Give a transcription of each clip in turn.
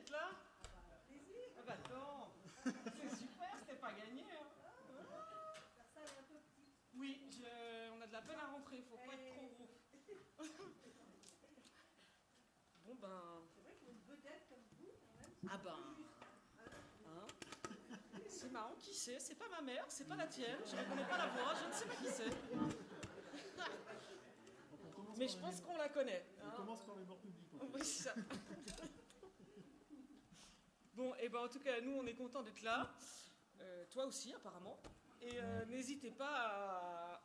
d'être là. Ah bah attends, c'est super, c'était pas gagné. Hein. Oui, on a de la peine à rentrer, faut pas être trop gros. Bon ben... C'est vrai qu'une vedette comme vous, quand même... Ah ben... Hein, c'est marrant, qui c'est? C'est pas ma mère, c'est pas la tienne, je reconnais pas la voix, je ne sais pas qui c'est. Mais je pense qu'on la connaît. On commence par les bords publics. Oui, c'est ça. Bon, et ben en tout cas, nous, on est contents d'être là. Toi aussi, apparemment. Et n'hésitez pas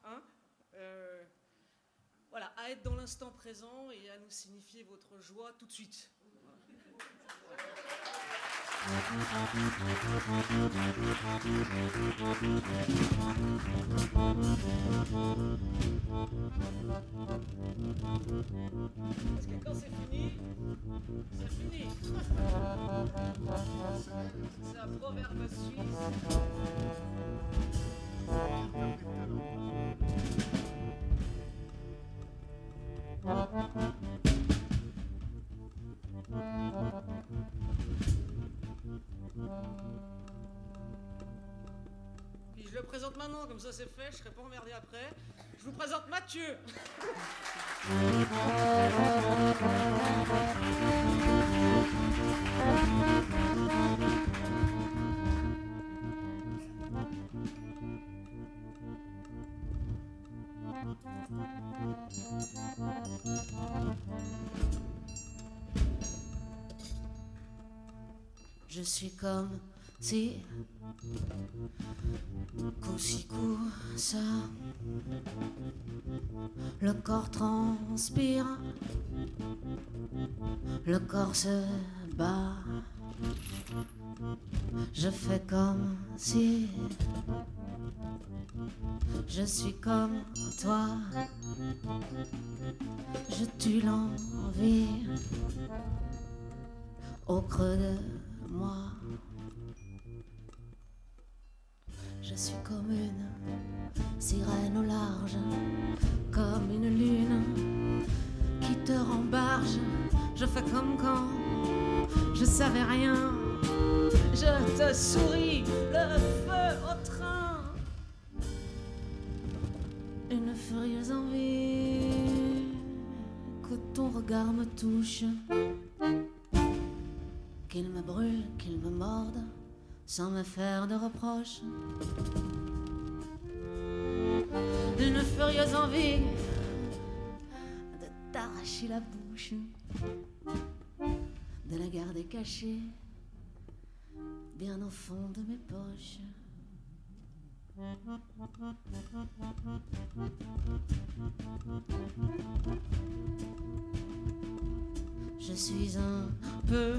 voilà, à être dans l'instant présent et à nous signifier votre joie tout de suite. Parce que quand c'est fini, c'est fini. C'est un proverbe suisse. Puis je le présente maintenant, comme ça c'est fait, je serai pas emmerdé après. Je vous présente Mathieu. Je suis comme si coup ci coup ça, le corps transpire, le corps se bat. Je fais comme si je suis comme toi. Je tue l'envie au creux de moi. Je suis comme une sirène au large, comme une lune qui te rembarge. Je fais comme quand je savais rien. Je te souris, le feu au train. Une furieuse envie que ton regard me touche, qu'il me brûle, qu'il me morde, sans me faire de reproches. Une furieuse envie de t'arracher la bouche, de la garder cachée bien au fond de mes poches. Je suis un peu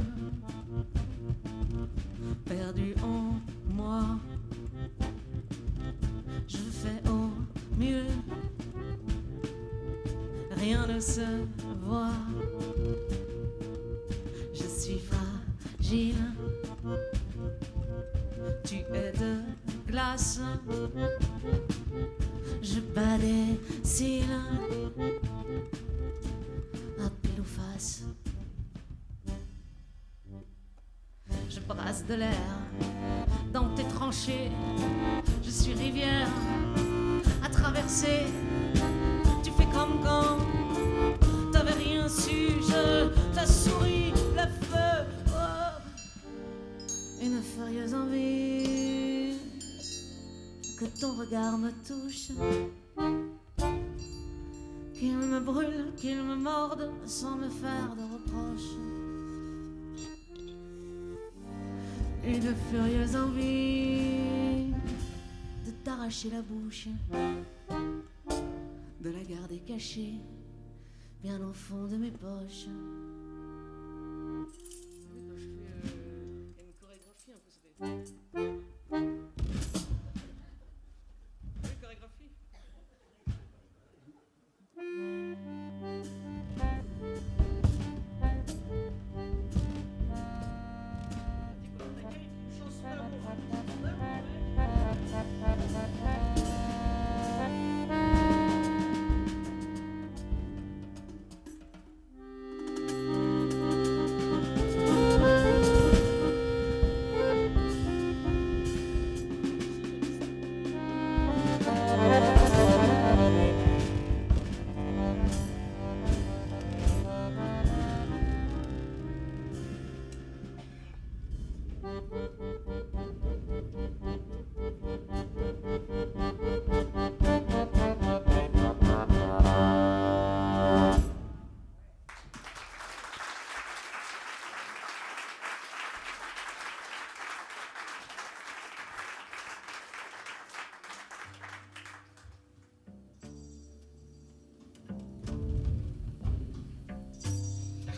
perdu en moi. Je fais au mieux, rien ne se voit. Je suis fragile, tu es de glace. Je bats des cils à pile ou face. Je brasse de l'air dans tes tranchées. Je suis rivière à traverser. Tu fais comme quand t'avais rien su. Je t'ai souri, le feu, oh. Une furieuse envie que ton regard me touche, qu'il me brûle, qu'il me morde sans me faire de reproches. Une furieuse envie de t'arracher la bouche, de la garder cachée bien au fond de mes poches. Je fais une chorégraphie un peu, c'était... Oui, chorégraphie. Je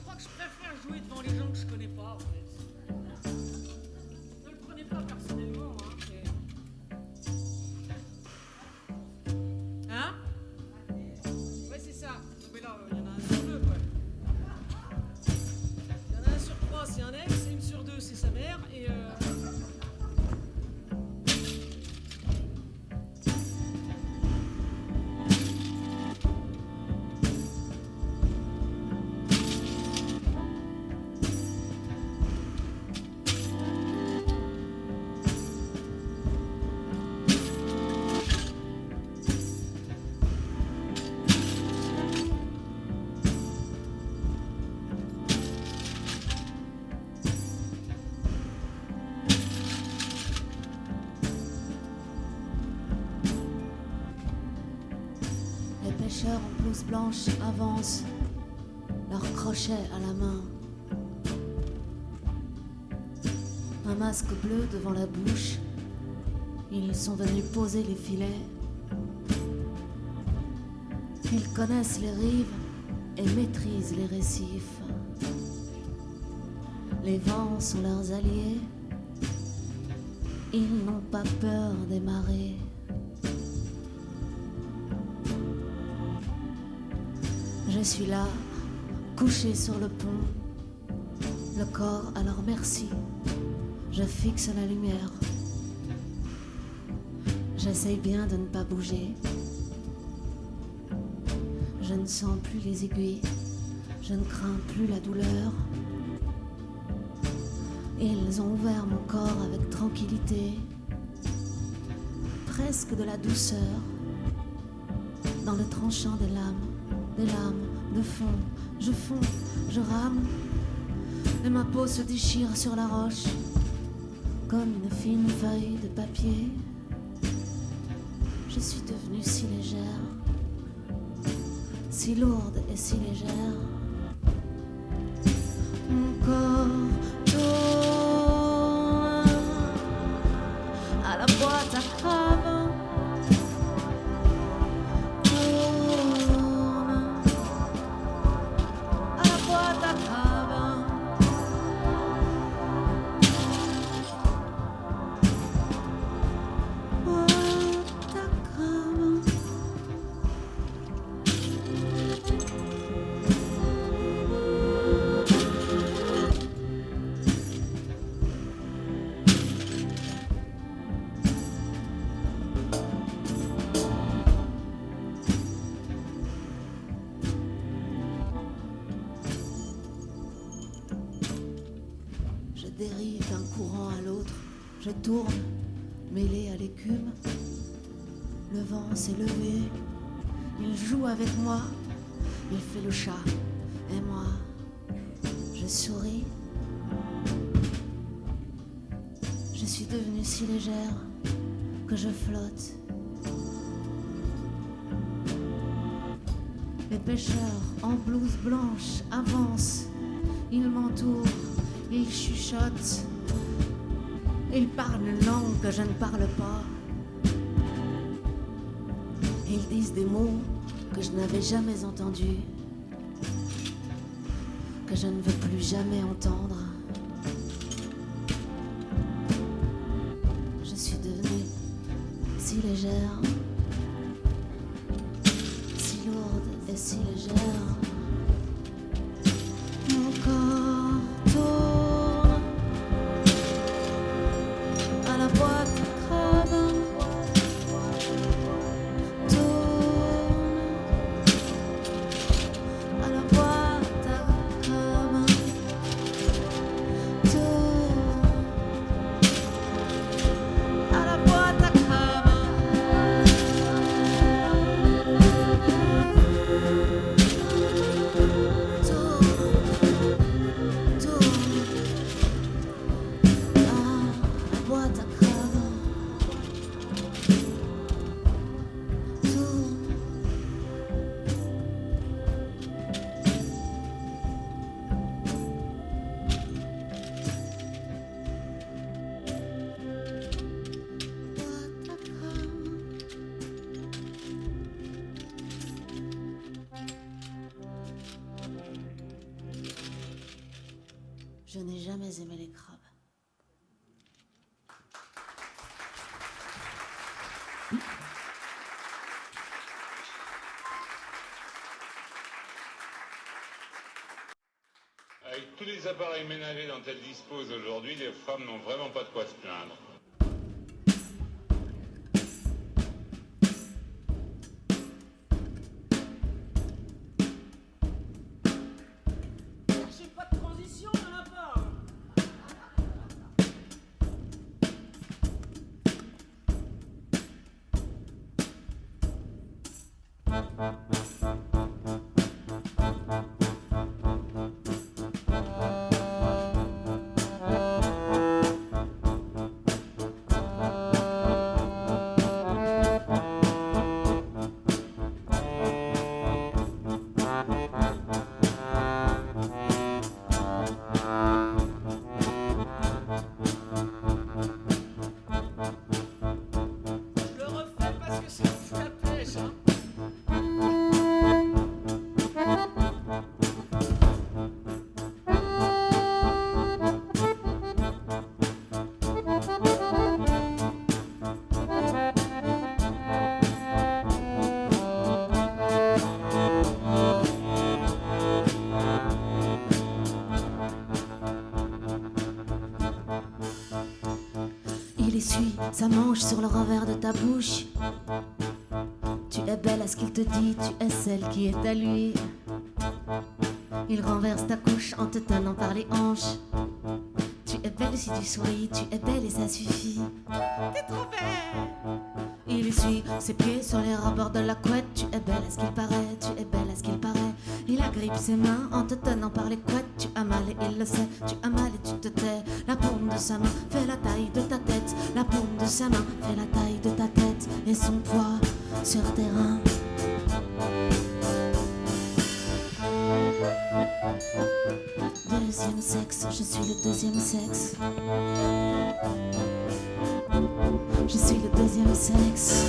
crois que je préfère jouer devant les gens que je connais pas, en fait. Ne le prenez pas personnellement, hein. Hein? Ouais, c'est ça. Mais là, il y en a un sur deux, quoi. Il y en a un sur trois, c'est un ex, et une sur deux, c'est sa mère, et Les pêcheurs en blouse blanche avancent, leur crochet à la main. Un masque bleu devant la bouche, ils sont venus poser les filets. Ils connaissent les rives et maîtrisent les récifs. Les vents sont leurs alliés, ils n'ont pas peur des marées. Je suis là, couché sur le pont, le corps à leur merci. Je fixe la lumière. J'essaye bien de ne pas bouger. Je ne sens plus les aiguilles, je ne crains plus la douleur. Ils ont ouvert mon corps avec tranquillité, presque de la douceur, dans le tranchant des lames de fond. Je fonds, je rame, et ma peau se déchire sur la roche, comme une fine feuille de papier. Je suis devenue si légère, si lourde et si légère. Mon corps tourne à la boîte à crabes, tourne à la boîte à crabes. Boîte à crabes. Je dérive d'un courant à l'autre, je tourne, mêlé à l'écume. Le vent s'est levé, il joue avec moi, il fait le chat, et moi, je souris. Je suis devenue si légère que je flotte. Les pêcheurs en blouse blanche avancent, ils m'entourent, ils chuchotent, ils parlent une langue que je ne parle pas. Ils disent des mots que je n'avais jamais entendus, que je ne veux plus jamais entendre. Je suis devenue si légère, si lourde et si légère. Mon corps tourne à la boîte à crabes, tourne à la boîte à crabes. Je n'ai jamais aimé les crabes. Avec tous les appareils ménagers dont elles disposent aujourd'hui, les femmes n'ont vraiment pas de quoi se plaindre. Cherchez pas de transition, il n'y en a pas. Je le refais parce que ça me fout la pêche, hein. Il essuie sa manche sur le revers de ta bouche. Tu es belle à ce qu'il te dit, tu es celle qui est à lui. Il renverse ta couche en te tenant par les hanches. Tu es belle si tu souris, tu es belle et ça suffit. T'es trop belle. Il essuie ses pieds sur les rebords de la couette. Tu es belle à ce qu'il paraît, tu es belle à ce qu'il paraît. Il agrippe ses mains en te tenant par les couettes. Tu as mal et il le sait, tu as mal et tu te tais. La paume de sa main fait la taille de ta tête. La paume de sa main fait la taille de ta tête. Et son poids sur tes reins. Deuxième sexe, je suis le deuxième sexe. Je suis le deuxième sexe.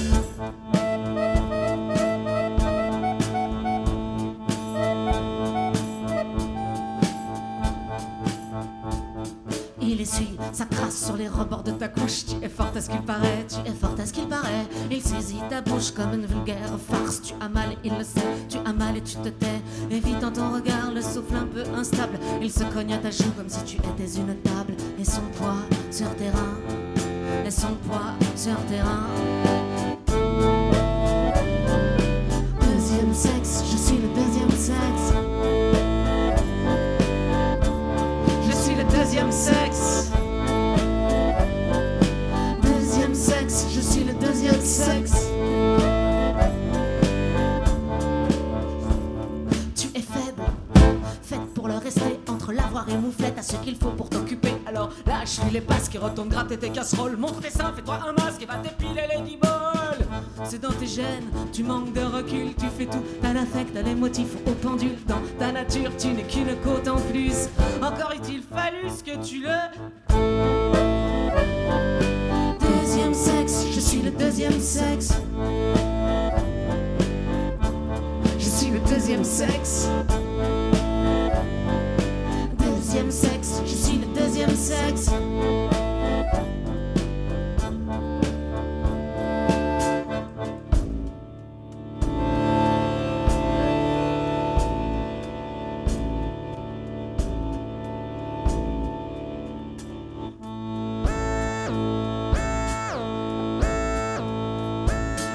Il essuie sa crasse sur les rebords de ta couche. Tu es forte à ce qu'il paraît, tu es forte à ce qu'il paraît. Il saisit ta bouche comme une vulgaire farce. Tu as mal et il le sait, tu as mal et tu te tais. Évitant ton regard, le souffle un peu instable. Il se cogne à ta joue comme si tu étais une table. Et son poids sur tes reins. Et son poids sur tes reins. Deuxième sexe, je suis le deuxième sexe. Je suis le deuxième sexe. Deuxième sexe, je suis le deuxième sexe. Tu es faible, faite pour le rester entre l'avoir et mouflette. À ce qu'il faut pour t'occuper. Alors lâche-lui les passes qui retournent gratter tes casseroles. Montre tes seins, fais-toi un masque et va t'épiler les guibolles. C'est dans tes gènes, tu manques de recul. Tu fais tout, t'as l'affect, t'as les motifs au pendule. Dans ta nature, tu n'es qu'une côte en plus. Encore est-il fallu ce que tu le... Deuxième sexe, je suis le deuxième sexe. Je suis le deuxième sexe. Deuxième sexe, je suis le deuxième sexe.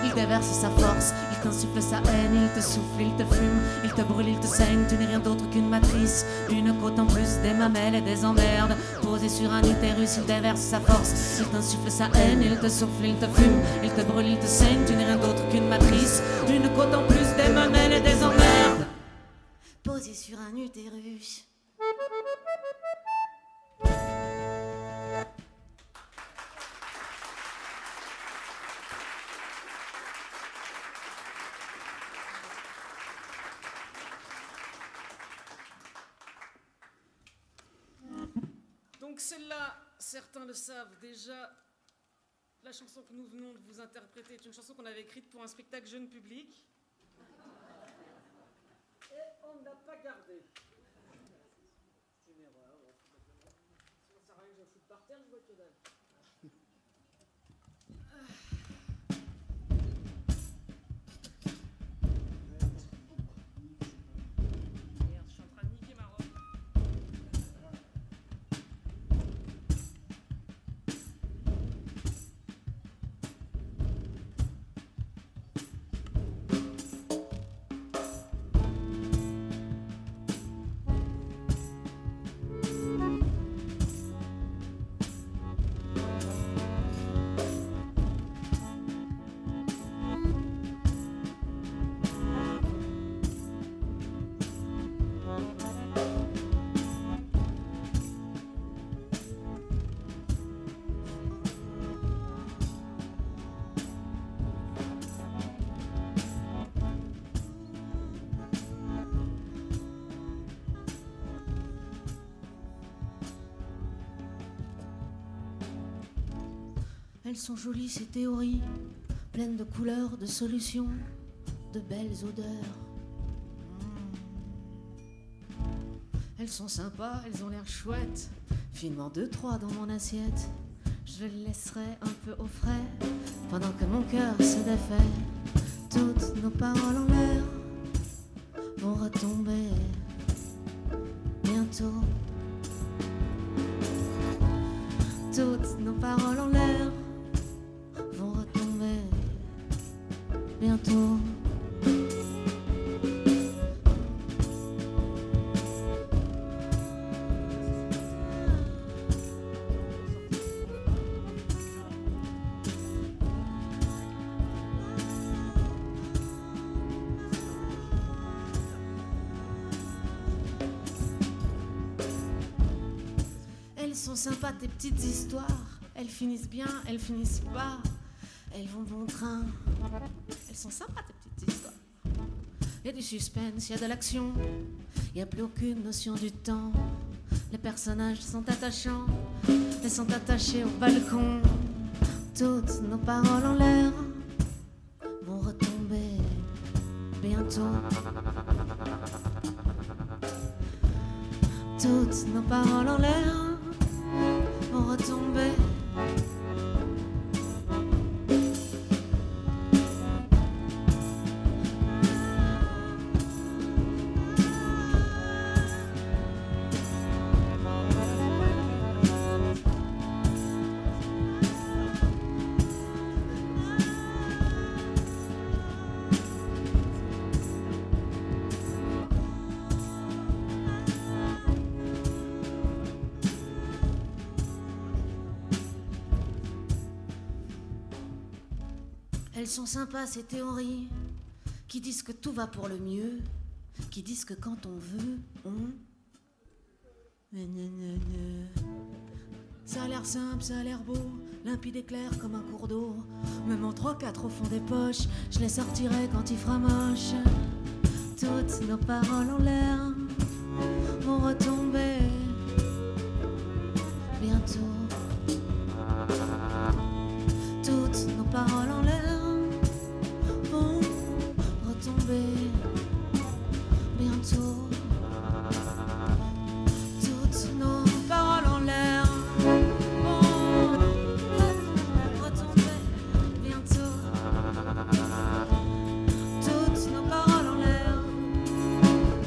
Il déverse sa force, il t'insuffle sa haine, il te souffle, il te fume, il te brûle, il te saigne. Tu n'es rien d'autre qu'une matrice, une côte en plus, des mamelles et des emmerdes. Posé sur un utérus, il déverse sa force, il t'insuffle sa haine, il te souffle, il te fume, il te brûle, il te saigne. Tu n'es rien d'autre qu'une matrice, une côte en plus, des mamelles et des emmerdes. Posé sur un utérus. Donc celle-là, certains le savent déjà, la chanson que nous venons de vous interpréter est une chanson qu'on avait écrite pour un spectacle jeune public. Et on ne l'a pas gardée. C'est une erreur. Par terre, je vois que dalle. Merde, je suis en train de niquer ma robe. Elles sont jolies ces théories, pleines de couleurs, de solutions, de belles odeurs. Elles sont sympas, elles ont l'air chouettes, finement 2-3 dans mon assiette. Je les laisserai un peu au frais, pendant que mon cœur se défait. Toutes nos paroles en l'air vont retomber bientôt. Toutes nos paroles en l'air vont retomber bientôt. Elles sont sympas tes petites histoires. Elles finissent bien, elles finissent pas. Elles vont bon train. Elles sont sympas tes petites histoires. Il y a du suspense, il y a de l'action. Il n'y a plus aucune notion du temps. Les personnages sont attachants. Elles sont attachées au balcon. Toutes nos paroles en l'air vont retomber bientôt. Toutes nos paroles en l'air vont retomber. Elles sont sympas ces théories qui disent que tout va pour le mieux, qui disent que quand on veut, on... Ça a l'air simple, ça a l'air beau, limpide et clair comme un cours d'eau. Même en 3-4 au fond des poches, je les sortirai quand il fera moche. Toutes nos paroles en l'air vont retomber bientôt. Toutes nos paroles en l'air vont retomber bientôt. Toutes nos paroles en l'air vont retomber bientôt. Toutes nos paroles en l'air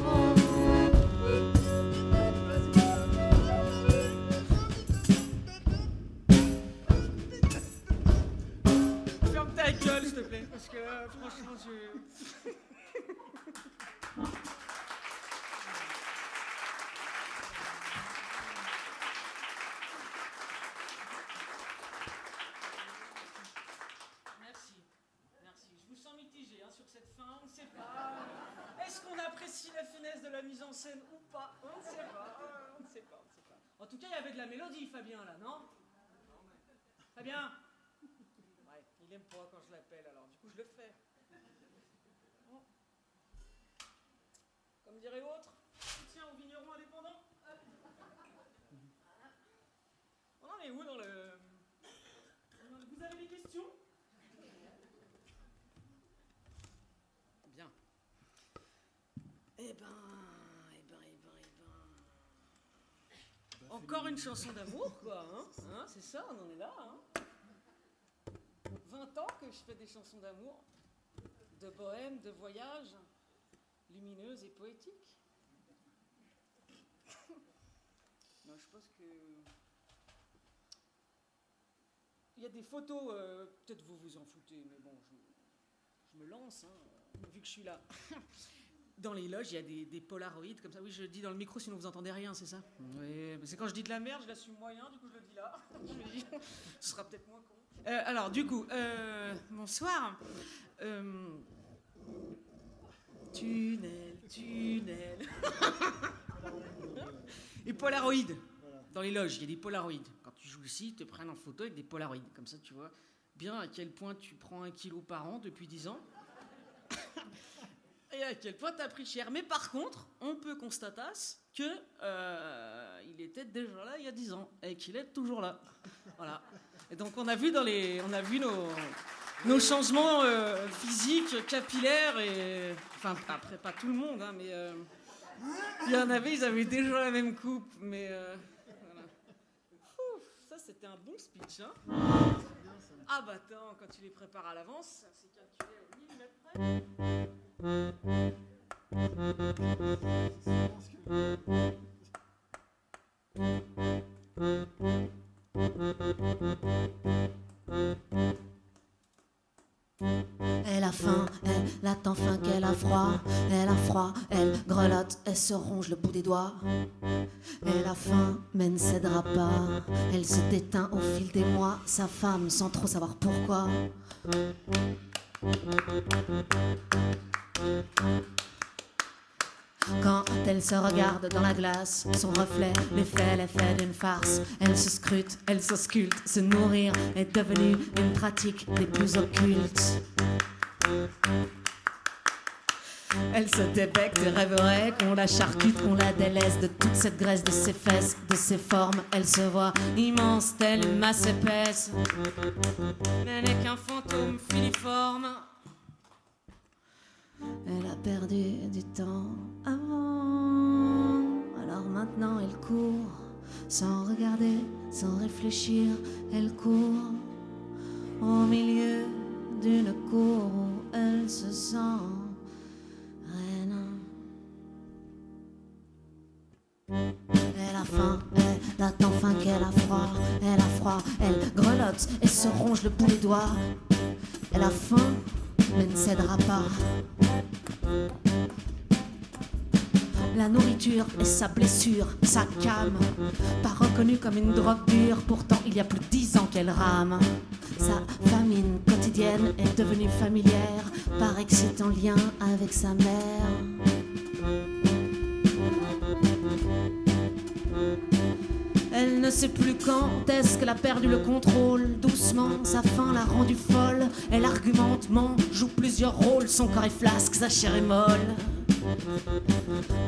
vont... Ferme ta gueule, s'il te plaît, parce que franchement, je... Merci. Je vous sens mitigé sur cette fin, on ne sait pas. Est-ce qu'on apprécie la finesse de la mise en scène ou pas? On ne sait pas. En tout cas, il y avait de la mélodie, Fabien, là, non? Fabien? Ouais, il aime pas quand je l'appelle, alors du coup, je le fais. Bon. Comme dirait l'autre, soutien aux vignerons indépendants. On en est où dans le... Vous avez des questions? Bien. Eh ben... Encore une chanson d'amour, quoi, hein, c'est ça, on en est là, hein. 20 ans que je fais des chansons d'amour, de bohème, de voyage, lumineuses et poétiques. Non, je pense que... Il y a des photos, peut-être vous vous en foutez, mais bon, je me lance, hein, vu que je suis là. Dans les loges, il y a des polaroïdes comme ça. Oui, je dis dans le micro, sinon vous entendez rien, c'est ça? Oui, c'est quand je dis de la merde, je l'assume moyen, du coup je le dis là. Je me dis, ce sera peut-être moins con. Alors, du coup, bonsoir. Tunnel. Et polaroïdes. Dans les loges, il y a des polaroïdes. Quand tu joues ici, ils te prennent en photo avec des polaroïdes. Comme ça, tu vois bien à quel point tu prends 1 kilo par an depuis 10 ans. Et à quel point t'as pris cher. Mais par contre, on peut constater que il était déjà là il y a 10 ans et qu'il est toujours là. Voilà. Et donc on a vu nos changements physiques, capillaires et enfin après pas tout le monde, hein, mais il y en avait, ils avaient déjà la même coupe, mais voilà. Ouf, ça c'était un bon speech, hein. Ah bah attends, quand tu les prépares à l'avance, c'est calculé au millimètre près. Elle a faim, elle attend faim qu'elle a froid. Elle a froid, elle grelotte, elle se ronge le bout des doigts. Elle a faim, mais ne cédera pas. Elle se déteint au fil des mois. Sa femme, sans trop savoir pourquoi. Quand elle se regarde dans la glace, son reflet lui fait l'effet d'une farce. Elle se scrute, elle s'ausculte, se nourrir est devenu une pratique des plus occultes. Elle se débecte et rêverait qu'on la charcute, qu'on la délaisse de toute cette graisse de ses fesses, de ses formes. Elle se voit immense, telle une masse épaisse. Mais elle n'est qu'un fantôme filiforme. Elle a perdu du temps avant. Alors maintenant elle court, sans regarder, sans réfléchir. Elle court au milieu d'une cour où elle se sent reine. Elle a faim, elle attend faim qu'elle a froid. Elle a froid, elle grelotte et se ronge le bout des doigts. Elle a faim, mais ne cédera pas. La nourriture est sa blessure, sa came. Pas reconnue comme une drogue dure, pourtant il y a plus de 10 ans qu'elle rame. Sa famine quotidienne est devenue familière, paraît que c'est en lien avec sa mère. Elle ne sait plus quand est-ce qu'elle a perdu le contrôle. Doucement, sa faim l'a rendue folle. Elle argumente, ment, joue plusieurs rôles. Son corps est flasque, sa chair est molle.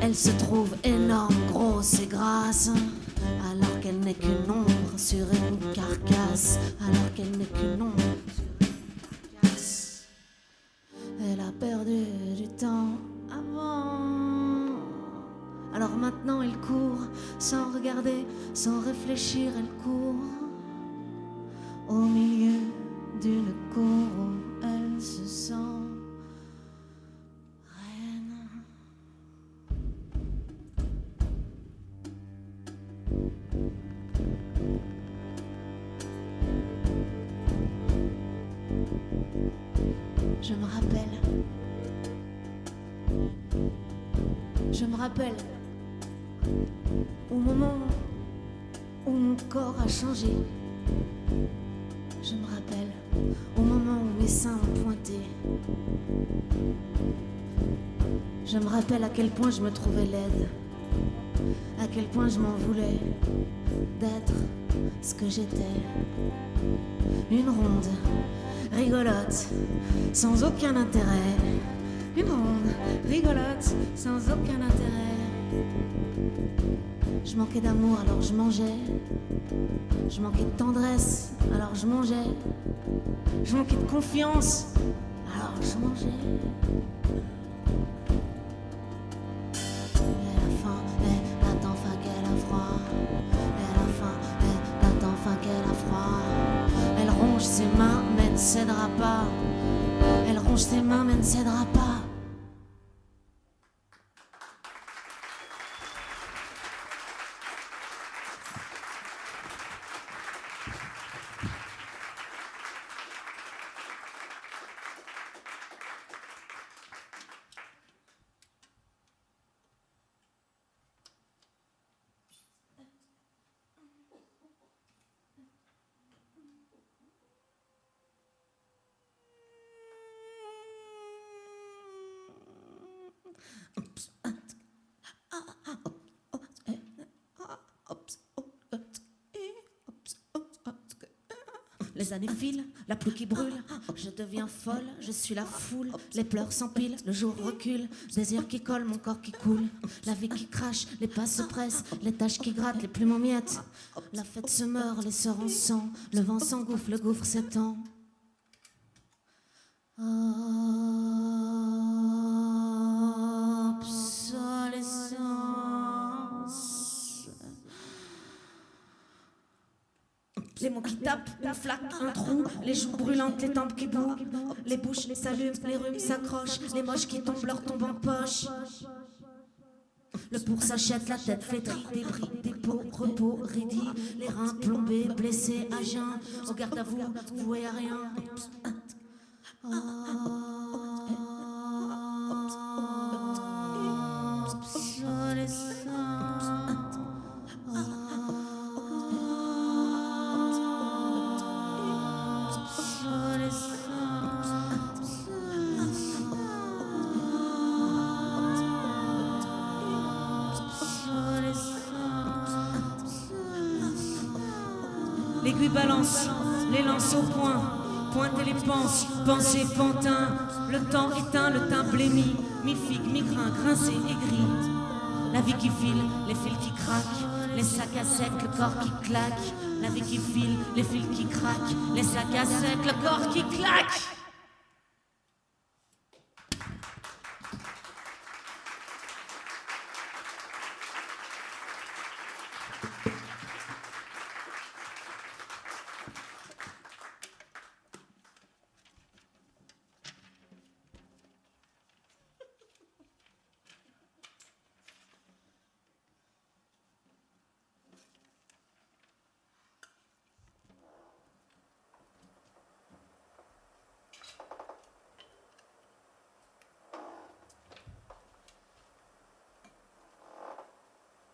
Elle se trouve énorme, grosse et grasse, alors qu'elle n'est qu'une ombre sur une carcasse. Alors qu'elle n'est qu'une ombre sur une carcasse. Elle a perdu du temps avant. Alors maintenant elle court, sans regarder, sans réfléchir, elle court au milieu d'une cour où elle se sent reine. Je me rappelle au moment où mon corps a changé. Je me rappelle au moment où mes seins ont pointé. Je me rappelle à quel point je me trouvais laide, à quel point je m'en voulais d'être ce que j'étais. Une ronde, rigolote, sans aucun intérêt. Une ronde, rigolote, sans aucun intérêt. Je manquais d'amour, alors je mangeais. Je manquais de tendresse, alors je mangeais. Je manquais de confiance, alors je mangeais. Elle a faim, elle attend faim qu'elle a froid. ne cédera pas. Elle ronge ses mains mais ne cédera pas. Les années filent, la pluie qui brûle, je deviens folle, je suis la foule, les pleurs s'empilent, le jour recule, désir qui colle, mon corps qui coule, la vie qui crache, les pas se pressent, les taches qui grattent, les plumes en miettes, la fête se meurt, les sœurs en sang, le vent s'engouffre, le gouffre s'étend. Obsolescence. Les mots qui tapent, une flaque, un trou, les joues brûlantes, les tempes qui bouent, les bouches s'allument, les rhumes s'accrochent, les moches qui tombent leur tombent en poche. Le pour s'achète, la tête flétrie, des bris, des peaux, repos, raidis, les reins plombés, blessés, à jeun, au garde à vous, voué à rien. L'aiguille balance, les lances au point, pointer les penses, penser pantin. Le temps éteint, le teint blémi, mi-figue, mi-grain, grincé, aigri. La vie qui file, les fils qui craquent, les sacs à sec, le corps qui claque. La vie qui file, les fils qui craquent, les sacs à sec, le corps qui claque.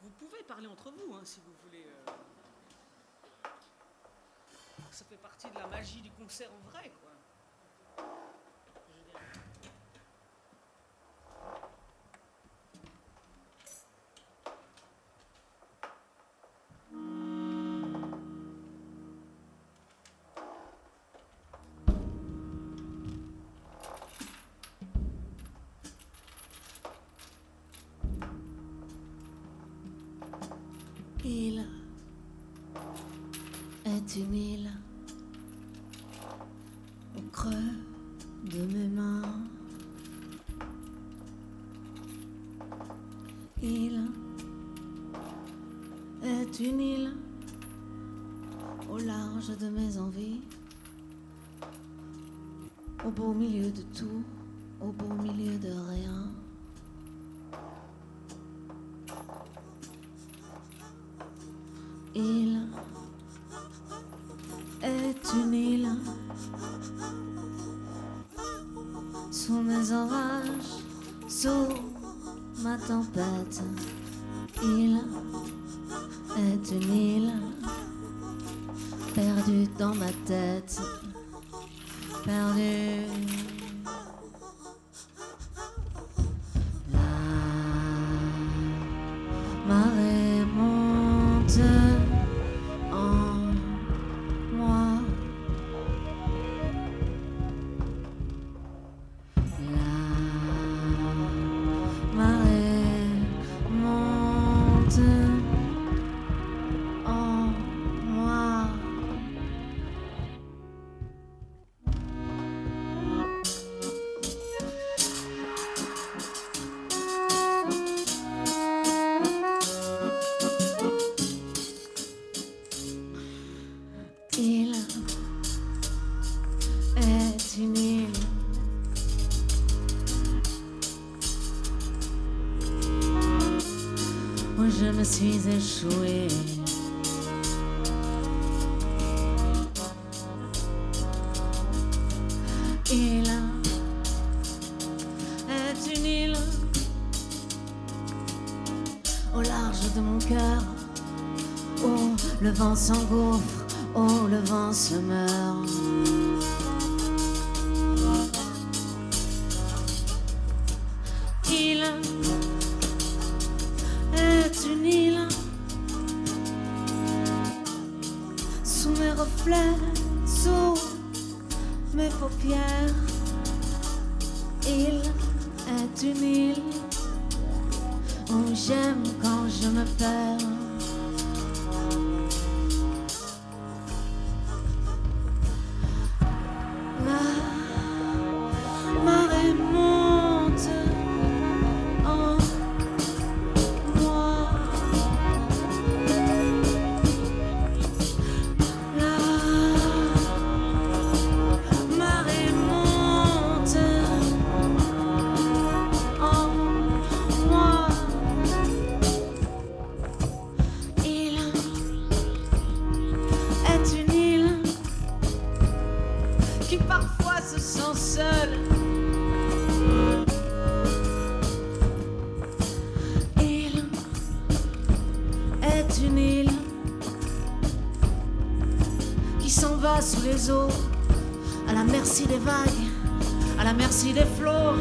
Vous pouvez parler entre vous, hein, si vous voulez. Ça fait partie de la magie du concert en vrai, quoi. Je veux dire. Il est une île au creux de mes mains. Il est une île au large de mes envies, au beau milieu de tout, au beau milieu de rien. Il est une île sous mes orages, sous ma tempête. Il est une île perdue dans ma tête, perdue. La marée monte en moi. La marée monte en moi. je me suis échouée. Il est une île au large de mon cœur, où le vent s'engouffre, où le vent se meurt. Il est une île sous mes reflets, sous mes paupières. Il est une île où j'aime quand je me perds. La marée monte en moi. La marée monte en moi. Il est une île qui parfois se sent seule. Il est une île qui s'en va sous les eaux, à la merci des vagues, à la merci des flots.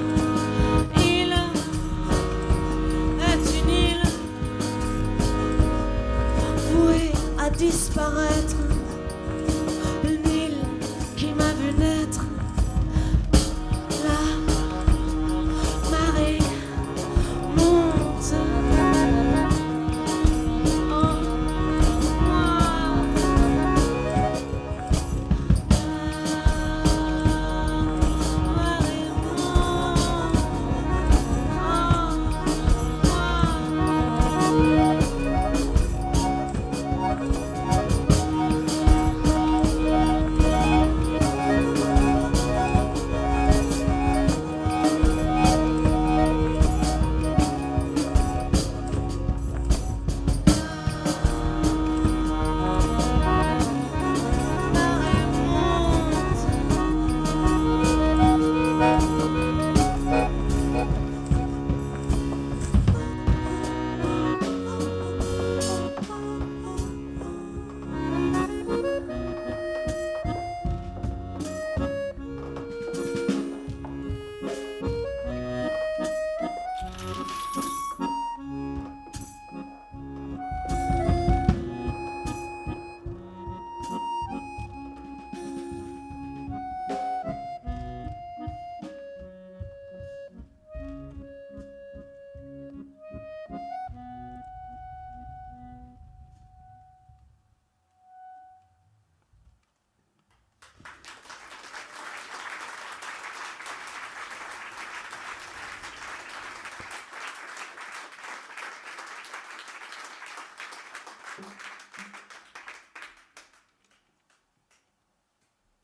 Il est une île vouée à disparaître, une île qui m'a vu naître. La marée monte en moi. La marée monte en moi.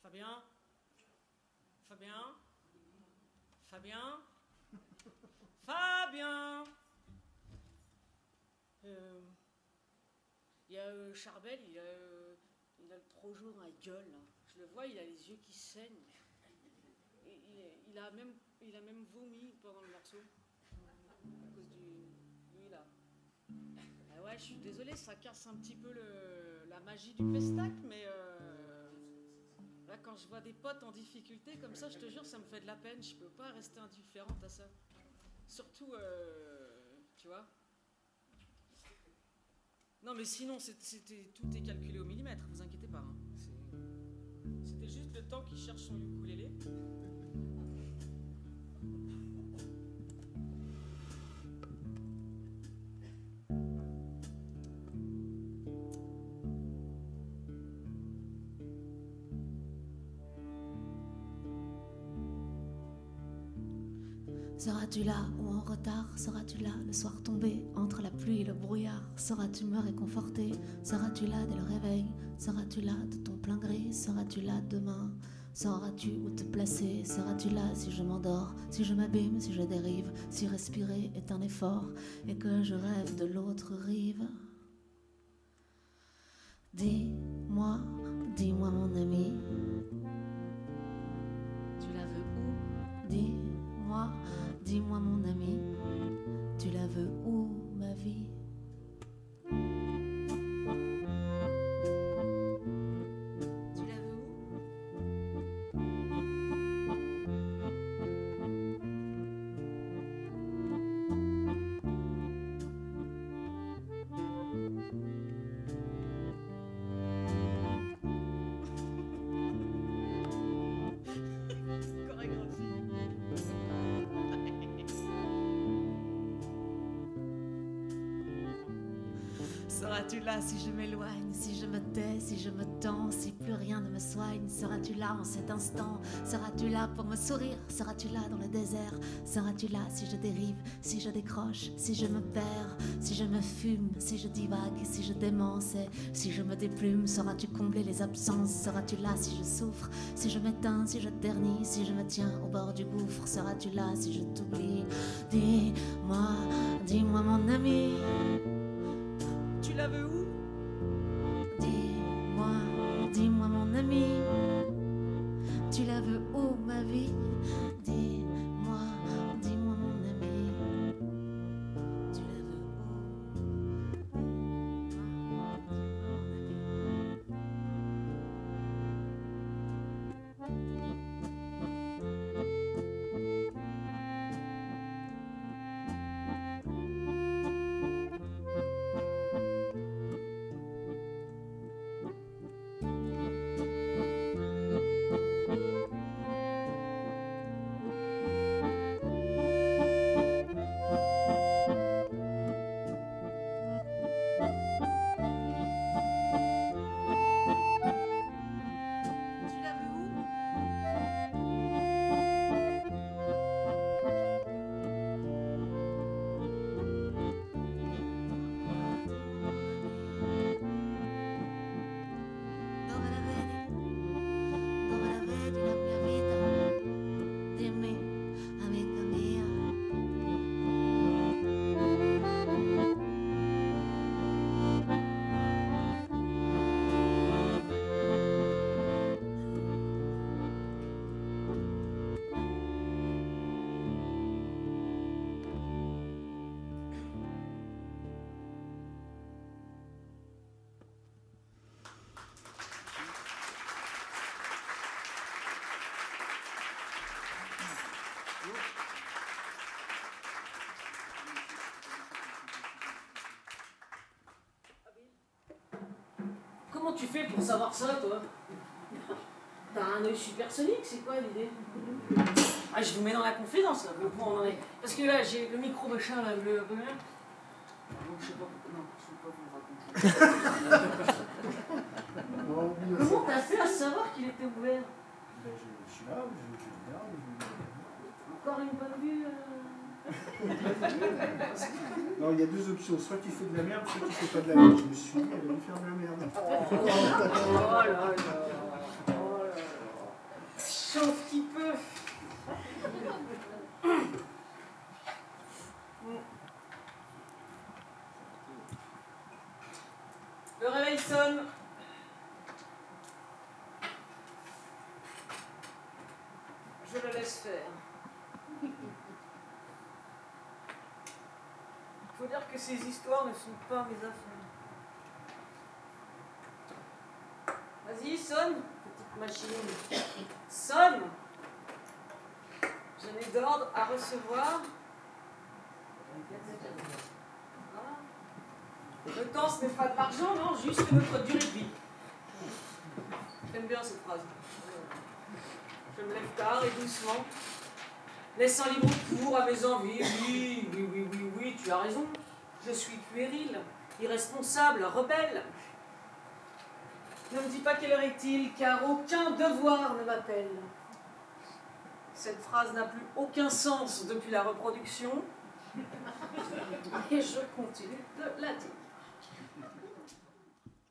Fabien? Fabien? Fabien? Fabien? Il y a Charbel, il a le trop jaune dans la gueule, là. Je le vois, il a les yeux qui saignent. Il a même vomi pendant le morceau. À cause du... Lui, là. Ah ouais, je suis désolée, ça casse un petit peu la magie du pestac, mais... Là, quand je vois des potes en difficulté comme ça, je te jure, ça me fait de la peine. Je peux pas rester indifférente à ça. Surtout, tu vois. Non, mais sinon, tout est calculé au millimètre, vous inquiétez pas. Hein. C'était juste le temps qu'il cherche son ukulélé. Seras-tu là ou en retard? Seras-tu là le soir tombé entre la pluie et le brouillard? Sauras-tu me réconforter? Seras-tu là dès le réveil? Seras-tu là de ton plein gré? Seras-tu là demain? Sauras-tu où te placer? Seras-tu là si je m'endors? Si je m'abîme, si je dérive? Si respirer est un effort et que je rêve de l'autre rive? Dis-moi, dis-moi mon ami, tu la veux où? Dis-moi, dis-moi mon ami, tu la veux où ma vie? Tu la veux où? Seras-tu là si je m'éloigne, si je me tais, si je me tends, si plus rien ne me soigne? Seras-tu là en cet instant? Seras-tu là pour me sourire? Seras-tu là dans le désert? Seras-tu là si je dérive, si je décroche, si je me perds, si je me fume, si je divague, si je démence, si je me déplume? Sauras-tu combler les absences? Seras-tu là si je souffre, si je m'éteins, si je ternis, si je me tiens au bord du gouffre? Seras-tu là si je t'oublie? Dis-moi, dis-moi mon ami, tu la veux où? Dis-moi, dis-moi mon ami, tu la veux où ma vie? Dis-moi, dis-moi mon ami, tu la veux où? Tu la veux où? Dove la vedi la mia vita? Dimmi, amica mia. Comment tu fais pour savoir ça, toi? T'as un œil supersonique, c'est quoi l'idée? Ah, je vous mets dans la confidence, là, le point on en est. Parce que là, j'ai le micro machin, là, le... Donc, je sais pas, non, je sais pas vous raconter. Comment t'as fait à savoir qu'il était ouvert? Ben, je suis là, je regarde. Encore une bonne vue Non, il y a deux options. Soit tu fais de la merde, soit tu fais pas de la merde. Je me suis dit, elle va me faire de la merde. Oh là là. Oh là là. Chauffe qui peut. Le réveil sonne. Je le laisse faire. Il faut dire que ces histoires ne sont pas mes affaires. Vas-y, sonne, petite machine. Sonne. Je n'ai d'ordre à recevoir. Le temps, ce n'est pas de l'argent, non, juste notre durée de vie. J'aime bien cette phrase. Je me lève tard et doucement, laissant libre cours à mes envies. Oui, tu as raison. Je suis puéril, irresponsable, rebelle. Ne me dis pas quelle heure est-il, car aucun devoir ne m'appelle. Cette phrase n'a plus aucun sens depuis la reproduction. Et je continue de la dire.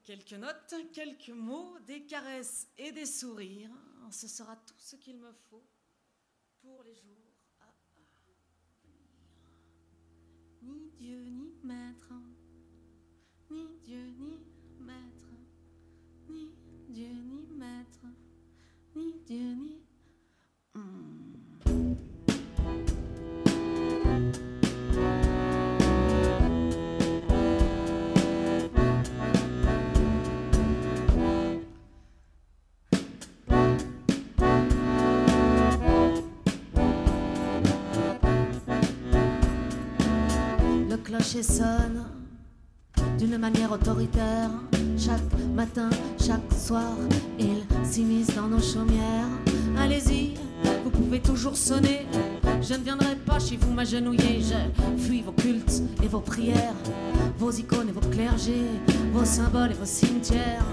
Quelques notes, quelques mots, des caresses et des sourires. Ce sera tout ce qu'il me faut pour les jours à venir. Ni Dieu ni maître, ni Dieu ni maître, ni Dieu ni maître, ni Dieu ni... Le clocher sonne d'une manière autoritaire. Chaque matin, chaque soir, il s'immisce dans nos chaumières. Allez-y, vous pouvez toujours sonner. Je ne viendrai pas chez vous m'agenouiller. Je fuis vos cultes et vos prières, vos icônes et vos clergés, vos symboles et vos cimetières,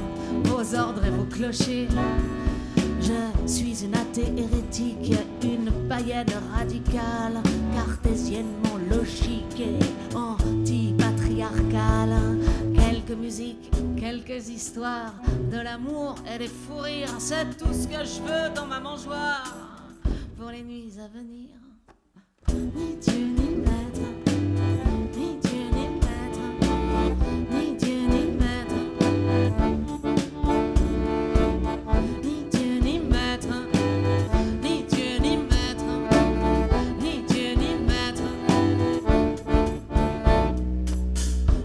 vos ordres et vos clochers. Je suis une athée hérétique, une païenne radicale, cartésiennement logique et anti-patriarcale. Quelques musiques, quelques histoires, de l'amour et des fous rires, c'est tout ce que je veux dans ma mangeoire pour les nuits à venir. Ni Dieu ni maître, ni Dieu ni maître, ni Dieu ni maître, ni Dieu ni maître, ni Dieu ni maître, ni Dieu ni maître.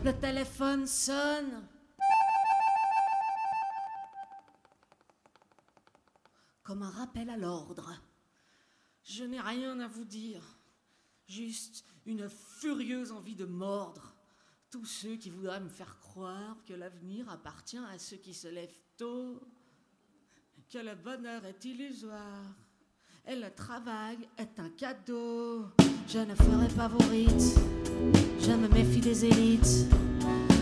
Le téléphone sonne. Comme un rappel à l'ordre. Je n'ai rien à vous dire, juste une furieuse envie de mordre tous ceux qui voudraient me faire croire que l'avenir appartient à ceux qui se lèvent tôt, que le bonheur est illusoire et le travail est un cadeau. Je ne ferai pas vos rites, je me méfie des élites.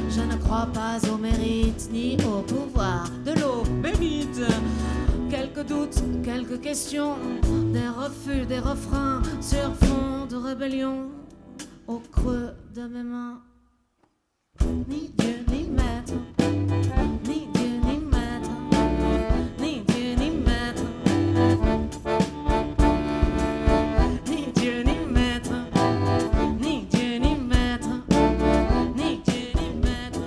Je ne crois pas au mérite ni au pouvoir de l'eau bénite. Quelques doutes, quelques questions, des refus, des refrains sur fond de rébellion au creux de mes mains. Ni Dieu ni maître, ni Dieu ni maître, ni Dieu ni maître, ni Dieu ni maître, ni Dieu ni maître, ni Dieu ni maître.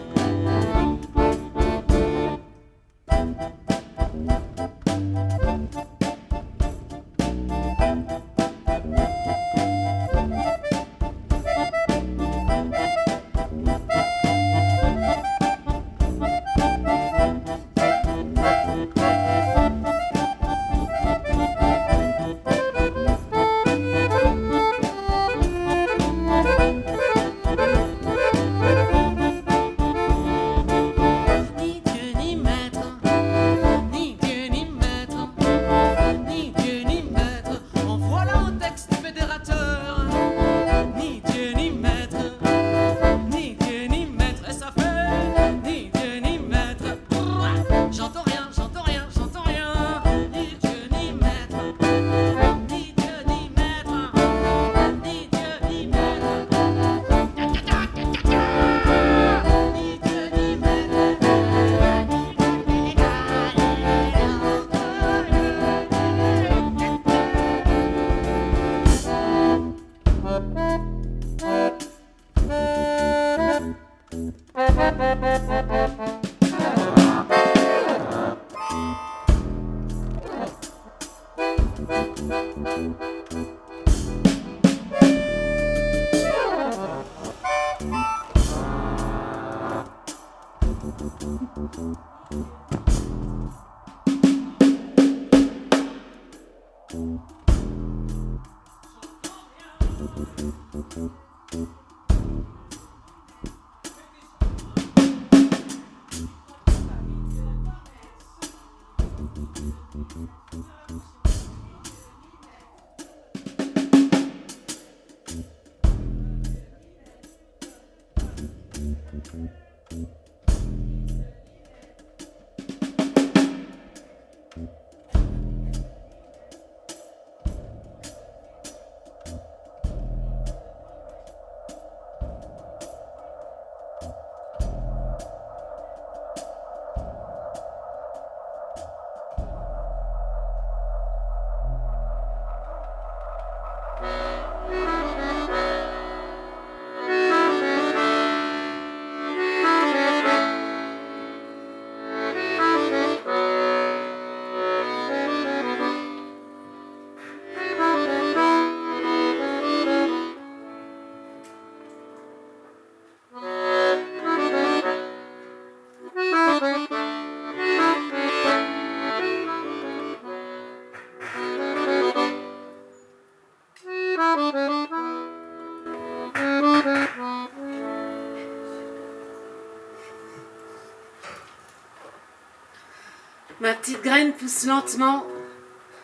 Ma petite graine pousse lentement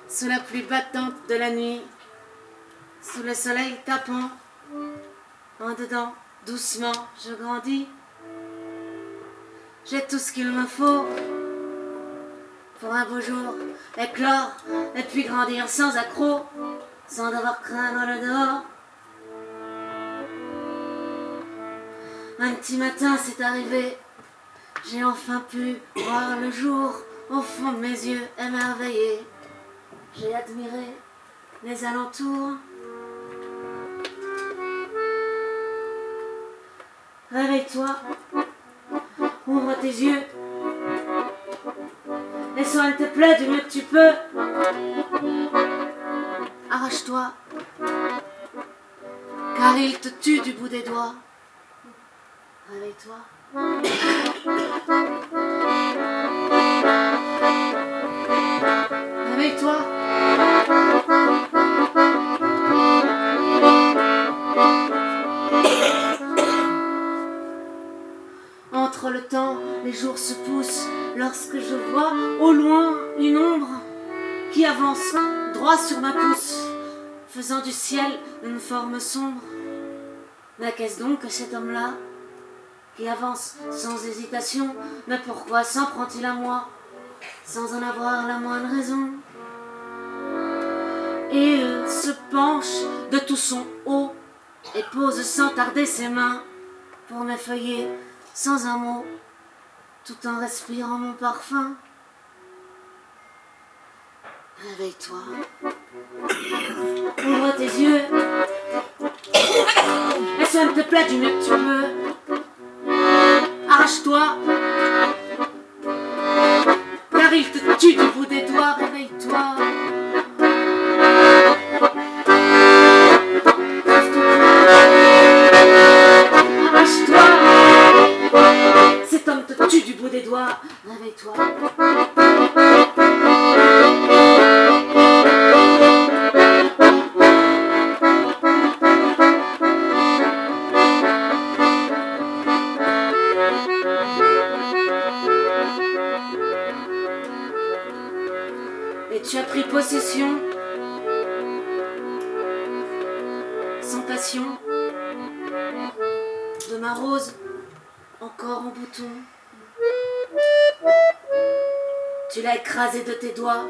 sous la pluie battante de la nuit, sous le soleil tapant. En dedans, doucement, je grandis. J'ai tout ce qu'il me faut pour un beau jour éclore et puis grandir sans accroc, sans devoir craindre le dehors. Un petit matin, c'est arrivé. J'ai enfin pu voir le jour au fond de mes yeux émerveillés. J'ai admiré les alentours. Réveille-toi, ouvre tes yeux et soigne tes plaies du mieux que tu peux. Arrache-toi, car il te tue du bout des doigts. Réveille-toi. Réveille-toi. Entre le temps, les jours se poussent lorsque je vois au loin une ombre qui avance droit sur ma pousse, faisant du ciel une forme sombre. Mais qu'est-ce donc que cet homme-là qui avance sans hésitation? Mais pourquoi s'en prend-il à moi sans en avoir la moindre raison? Il se penche de tout son haut et pose sans tarder ses mains pour m'effeuiller sans un mot, tout en respirant mon parfum. Réveille-toi, ouvre tes yeux et soigne tes plaies du mieux que tu peux. Arrache-toi, car il te tue du bout des doigts. Réveille-toi. Arrache-toi, cet homme te tue du bout des doigts. Réveille-toi. Et tu as pris possession, sans passion, de ma rose encore en bouton. Tu l'as écrasée de tes doigts.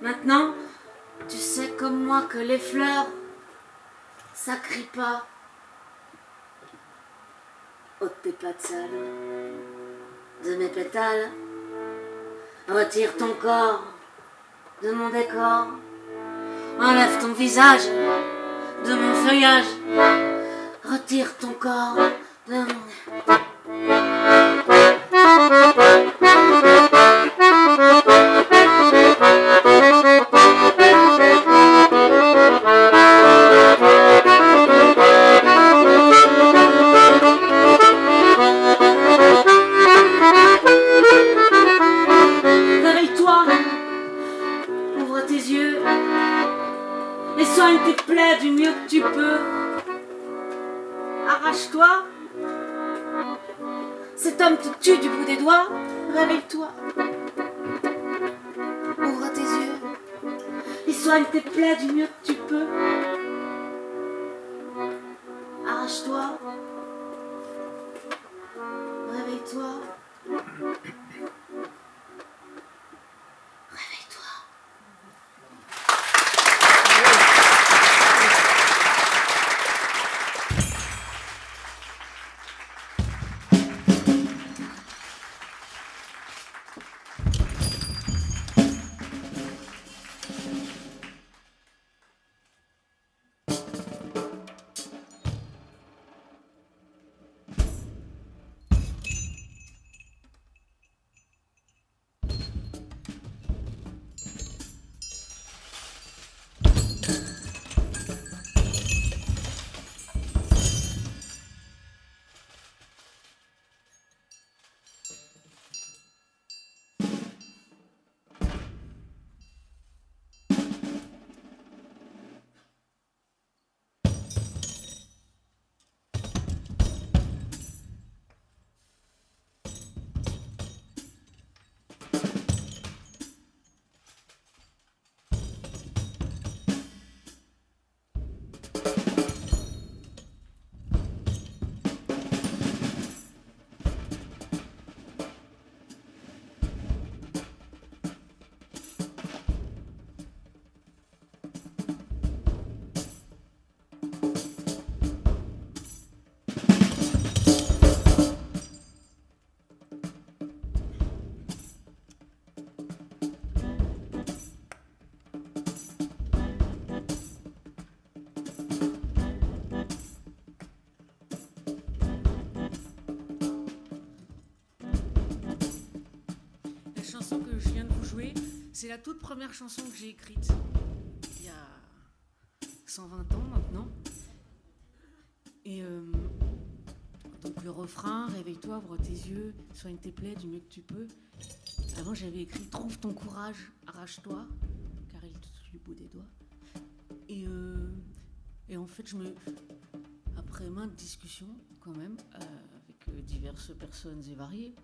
Maintenant, tu sais comme moi que les fleurs, ça crie pas. Ôte tes pattes sales de mes pétales. Retire ton corps de mon décor. Enlève ton visage de mon feuillage. Retire ton corps de mon... Réveille-toi, ouvre tes yeux et soigne tes plaies du mieux que tu peux. Arrache-toi, cet homme te tue du bout des doigts. Réveille-toi, ouvre tes yeux et soigne tes plaies du mieux que tu peux. Arrache-toi, réveille-toi. Réveille-toi. chanson que je viens de vous jouer, c'est la toute première chanson que j'ai écrite il y a 120 ans maintenant. Et donc le refrain, réveille-toi, ouvre tes yeux, soigne tes plaies du mieux que tu peux. Avant j'avais écrit trouve ton courage, arrache-toi, car il te tue du bout des doigts. Et en fait après maintes discussions quand même avec diverses personnes et variées,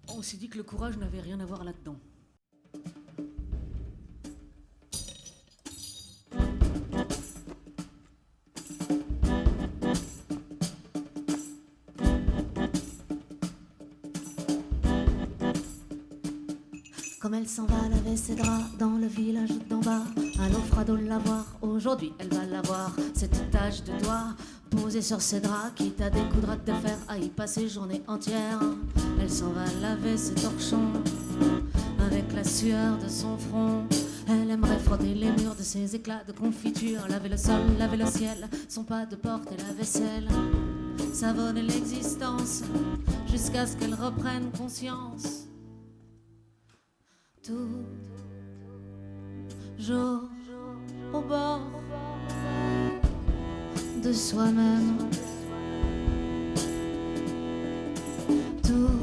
on s'est dit que le courage n'avait rien à voir là-dedans. Comme elle s'en va laver ses draps dans le village d'en bas, un naufrado l'avoir, aujourd'hui elle va l'avoir. Cette tache de doigt posée sur ses draps, quitte à des coups de rate de fer, à y passer journée entière. Elle s'en va laver ses torchons avec la sueur de son front. Elle aimerait frotter les murs de ses éclats de confiture, laver le sol, laver le ciel, son pas de porte et la vaisselle. Savonner l'existence jusqu'à ce qu'elle reprenne conscience. Toujours au bord de soi-même. Toujours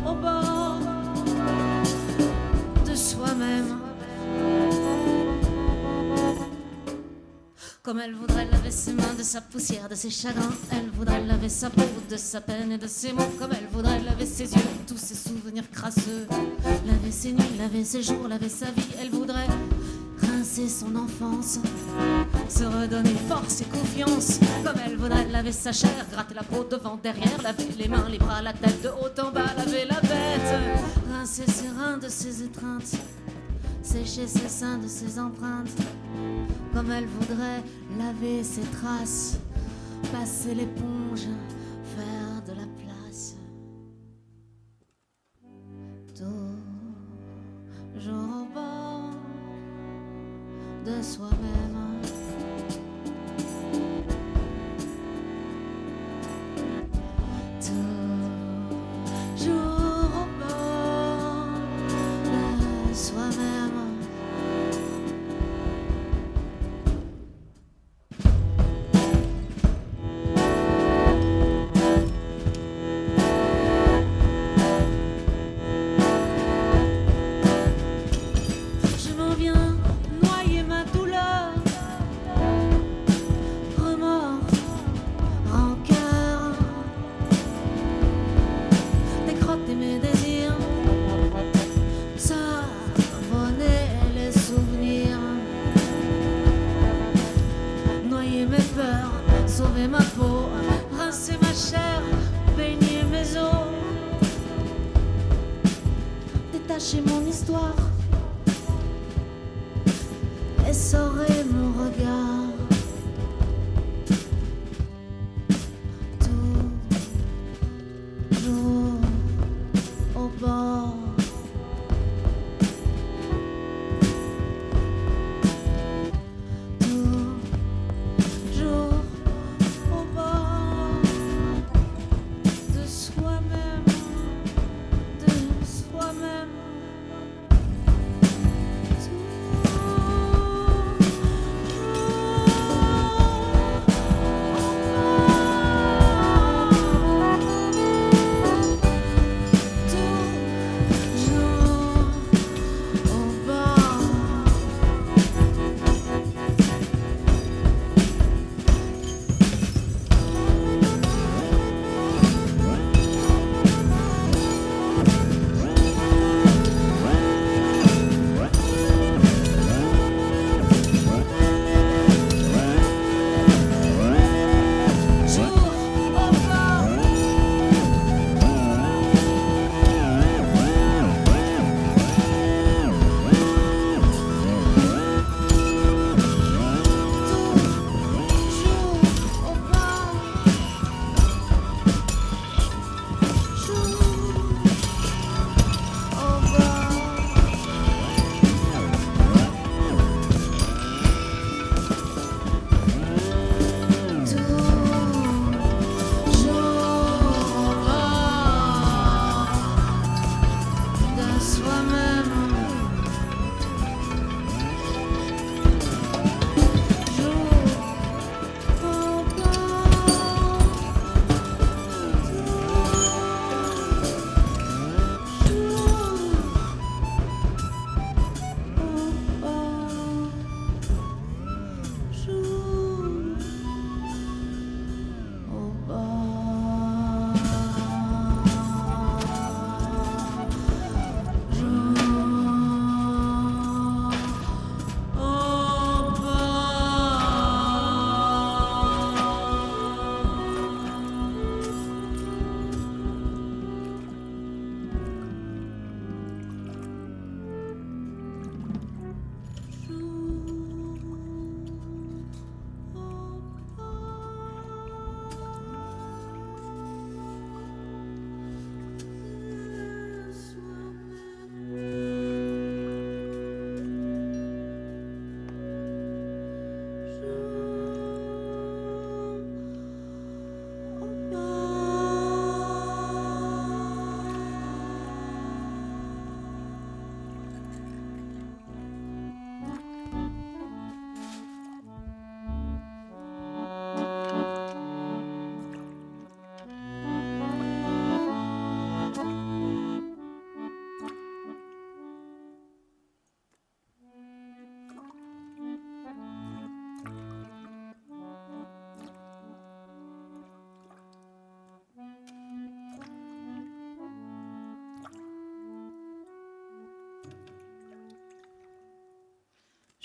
au bord de soi-même. Comme elle voudrait laver ses mains de sa poussière, de ses chagrins. Elle voudrait laver sa peau de sa peine et de ses mots. Comme elle voudrait laver ses yeux, tous ses souvenirs crasseux. Laver ses nuits, laver ses jours, laver sa vie. Elle voudrait rincer son enfance, se redonner force et confiance. Comme elle voudrait laver sa chair, gratter la peau devant, derrière. Laver les mains, les bras, la tête de haut en bas. Laver la bête, rincer ses reins de ses étreintes, sécher ses seins de ses empreintes. Comme elle voudrait laver ses traces, passer l'éponge, faire de la place. Toujours au bord de soi-même. Toujours au bord de soi-même. Sauver ma peau, rincer ma chair, baigner mes os, détacher mon histoire, essorer mon regard. Toujours au bord.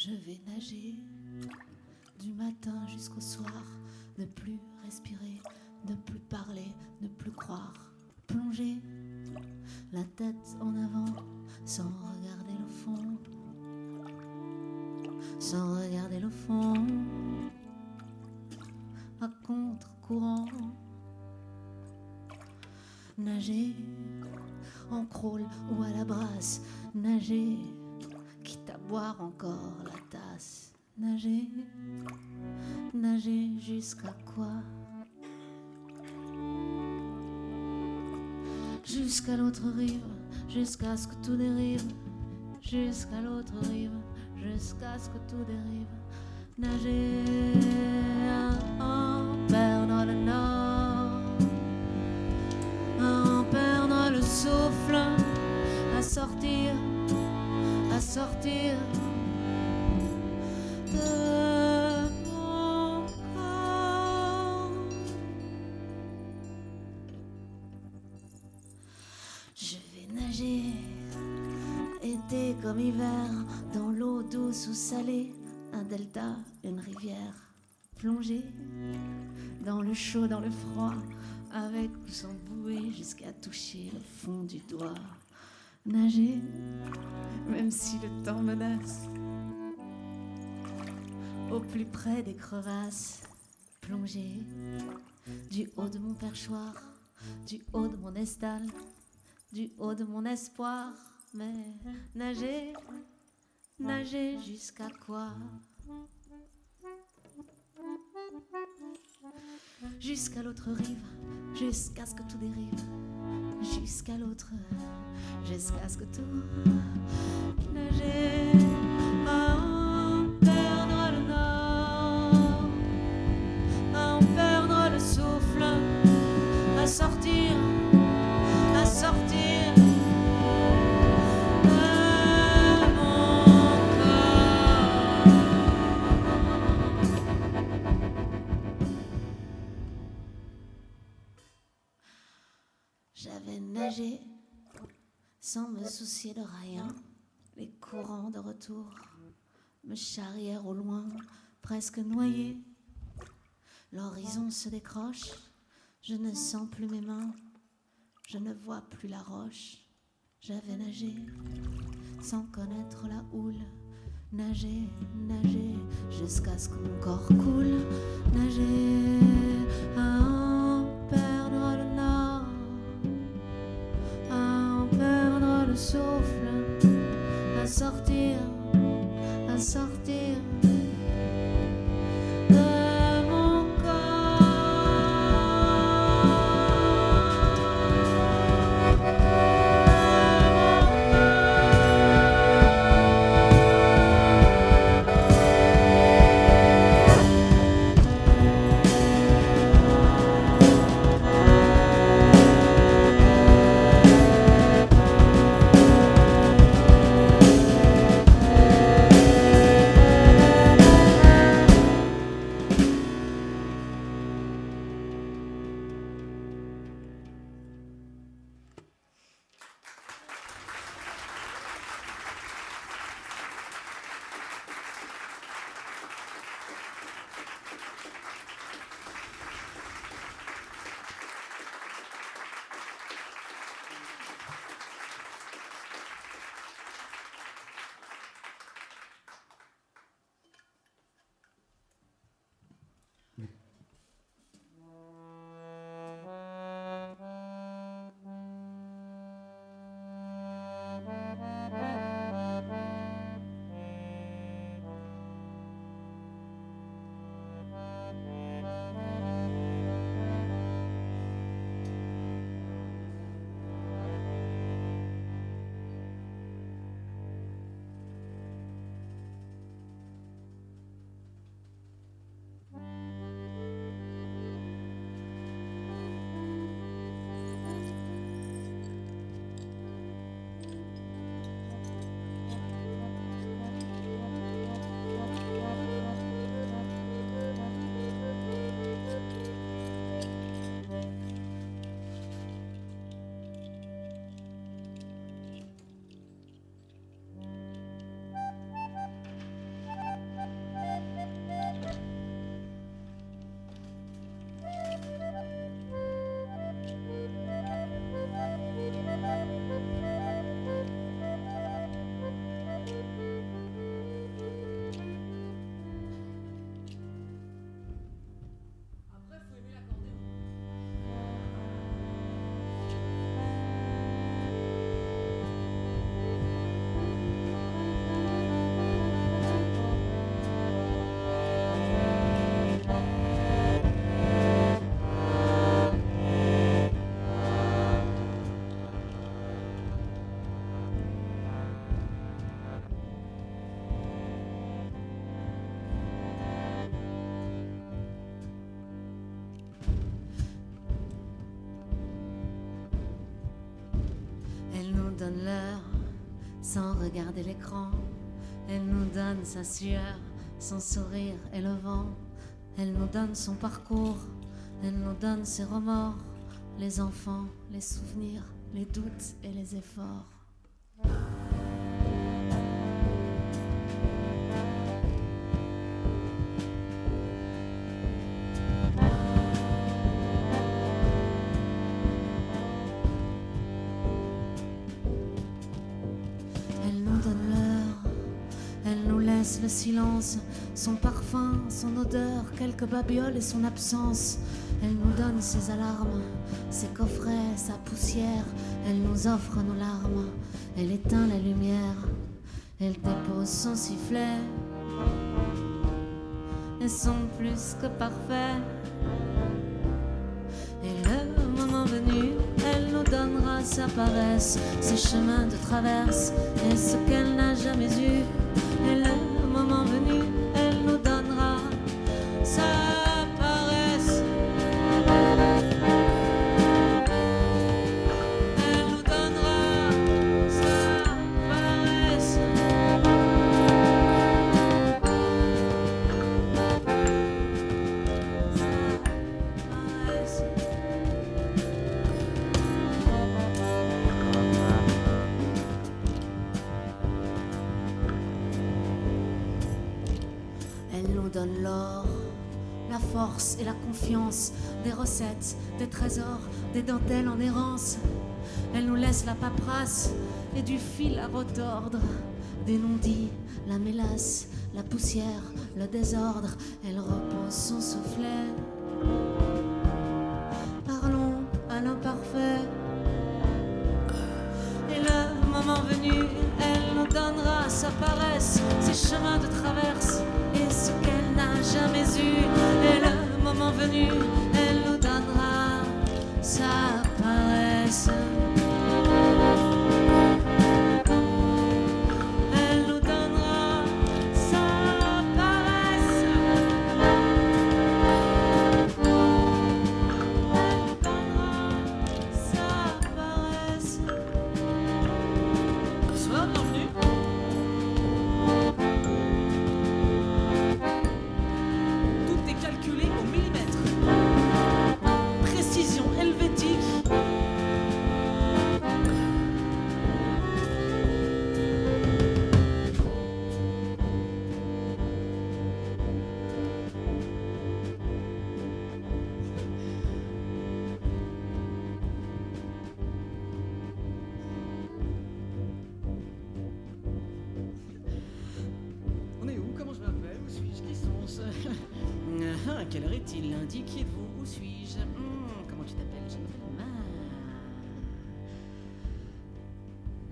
Je vais nager du matin jusqu'au soir, ne plus respirer, ne plus parler, ne plus croire, plonger la tête en avant sans regarder le fond, sans regarder le fond, à contre-courant, nager en crawl ou à la brasse, nager, quitte à boire encore la tasse, nager, nager jusqu'à quoi? Jusqu'à l'autre rive, jusqu'à ce que tout dérive, jusqu'à l'autre rive, jusqu'à ce que tout dérive, nager en perdre le nord, en perdre le souffle, à sortir de mon corps. Je vais nager, été comme hiver, dans l'eau douce ou salée, un delta, une rivière, plonger dans le chaud, dans le froid, avec ou sans bouée, jusqu'à toucher le fond du doigt. Nager, même si le temps menace, au plus près des crevasses, plonger du haut de mon perchoir, du haut de mon estal, du haut de mon espoir, mais nager, nager jusqu'à quoi? Jusqu'à l'autre rive, jusqu'à ce que tout dérive, jusqu'à l'autre, jusqu'à ce que tout nager, à en perdre le nord, à en perdre le souffle, à sortir de mon corps. J'avais nagé sans me soucier de rien, les courants de retour me charrièrent au loin, presque noyé. L'horizon se décroche, je ne sens plus mes mains, je ne vois plus la roche. J'avais nagé sans connaître la houle, nager, nager, jusqu'à ce que mon corps coule, nager à en perdre le nord, à en perdre le souffle, à sortir de mon corps. donne l'heure sans regarder l'écran. Elle nous donne sa sueur, son sourire et le vent. Elle nous donne son parcours, elle nous donne ses remords, les enfants, les souvenirs, les doutes et les efforts. Elle nous donne l'heure, elle nous laisse le silence, son parfum, son odeur, quelques babioles et son absence. Elle nous donne ses alarmes, ses coffrets, sa poussière. Elle nous offre nos larmes, elle éteint la lumière. Elle dépose son sifflet, elles sont plus que parfaits. Et le moment venu, elle nous donnera sa paresse, ses chemins de traverse et ce qu'elle n'a jamais eu. Et le moment venu, elle nous donnera sa paresse. Elle nous donnera sa paresse. Sa paresse. Elle nous donne l'or, la force et la confiance, des recettes, des trésors, des dentelles en errance. Elle nous laisse la paperasse et du fil à retordre, des non-dits, la mélasse, la poussière, le désordre. Elle repose son soufflet. Parlons à l'imparfait. Et le moment venu, elle nous donnera sa paresse, ses chemins de traverse et ce qu'elle n'a jamais eu. Et le moment venu, elle nous donnera sa paresse. Elle nous donnera sa paresse. Elle nous donnera sa paresse. Bonsoir, bienvenue. Tout est calculé au millimètre. Précision helvétique. On est où? Comment je m'appelle? Où suis-je? Qui sont-ce? Quelle heure est-il? Lundi, qui êtes-vous? Où suis-je? Comment tu t'appelles? Je m'appelle Ma.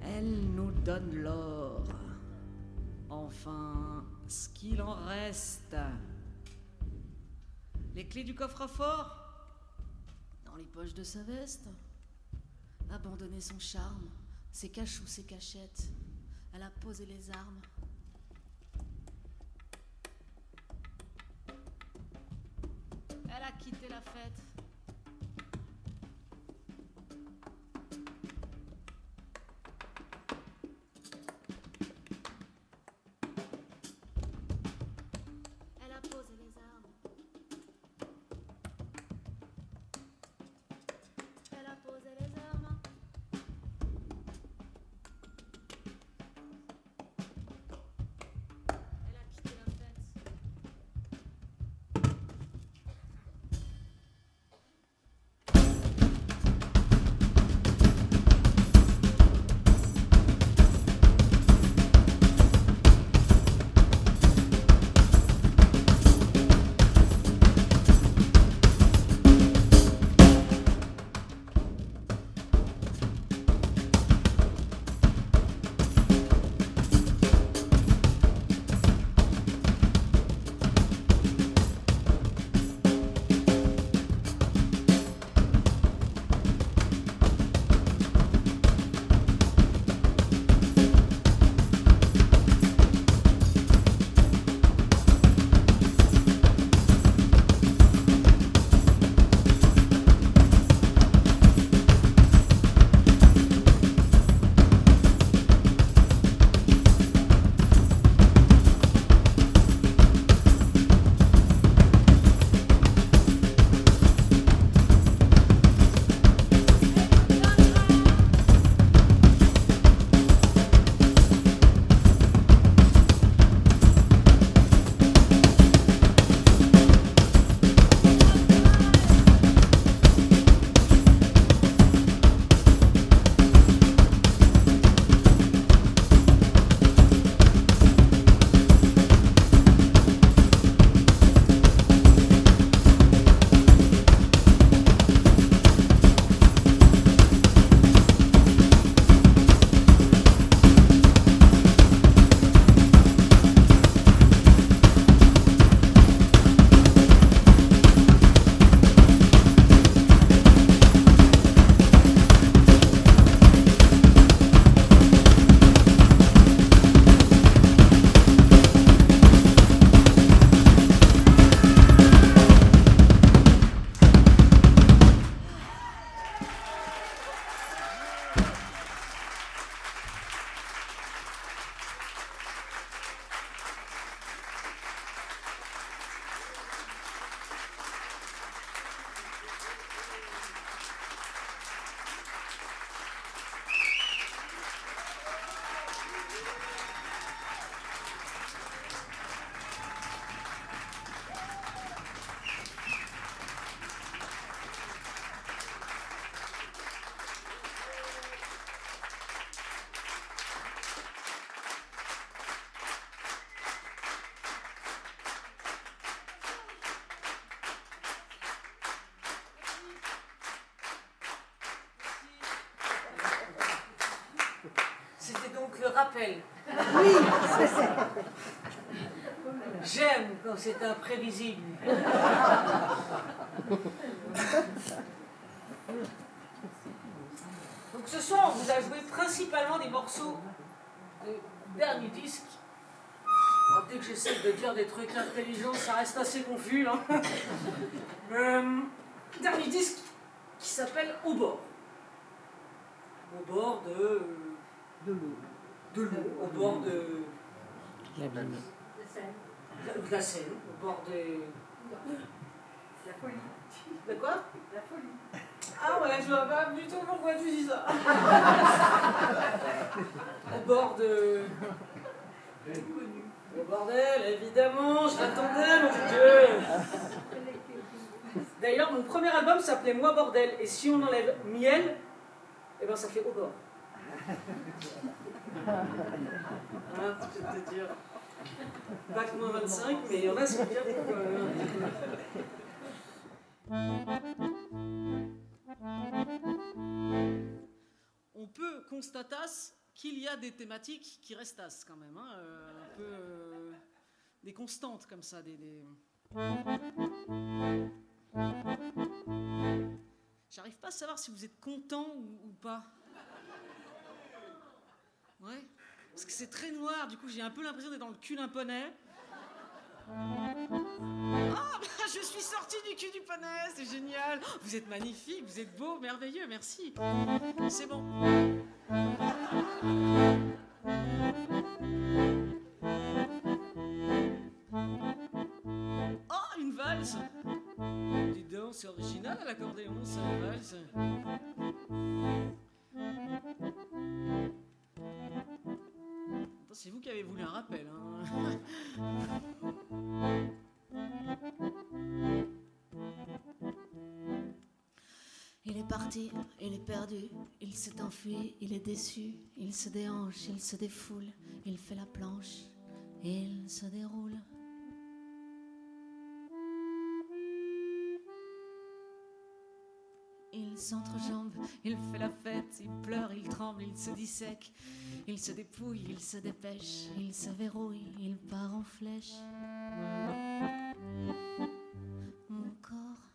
Elle nous donne l'or. Enfin, ce qu'il en reste. Les clés du coffre-fort dans les poches de sa veste. Abandonner son charme, ses cachous, ses cachettes. Elle a posé les armes. Elle a quitté la fête. Elle a posé les armes. Elle a posé les armes. Elle a quitté la fête. rappel. Oui. J'aime quand c'est imprévisible. Donc ce soir, on vous a joué principalement des morceaux de dernier disque. Alors, dès que j'essaie de dire des trucs intelligents, ça reste assez confus, là. Dernier disque qui s'appelle Au bord. Au bord de l'eau. Au bord de la Seine, au bord de... La folie. De quoi? La folie. Ah ouais, je vois pas du tout pourquoi tu dis ça. Au bord de... Le bordel, évidemment, je l'attendais, mon Dieu. D'ailleurs, mon premier album s'appelait Moi Bordel, et si on enlève miel, eh ben ça fait Au bord. Hein, tu peux te dire... Bac moins 25, mais il y en a, c'est bien pourquoi. On peut constater qu'il y a des thématiques qui restent quand même, hein, un peu des constantes comme ça, J'arrive pas à savoir si vous êtes content ou pas. Ouais. Parce que c'est très noir, du coup j'ai un peu l'impression d'être dans le cul d'un poney. Ah, bah, je suis sortie du cul du poney, c'est génial. Vous êtes magnifique, vous êtes beau, merveilleux, merci. C'est bon. Oh, une valse. Dis donc, c'est original l'accordéon, ça, une valse. C'est vous qui avez voulu un rappel, hein. Il est parti, il est perdu, il s'est enfui, il est déçu, il se déhanche, il se défoule, il fait la planche, il se déroule. Il s'entrejambe, il fait la fête, il pleure, il tremble, il se dissèque, il se dépouille, il se dépêche, il se verrouille, il part en flèche. Mon corps.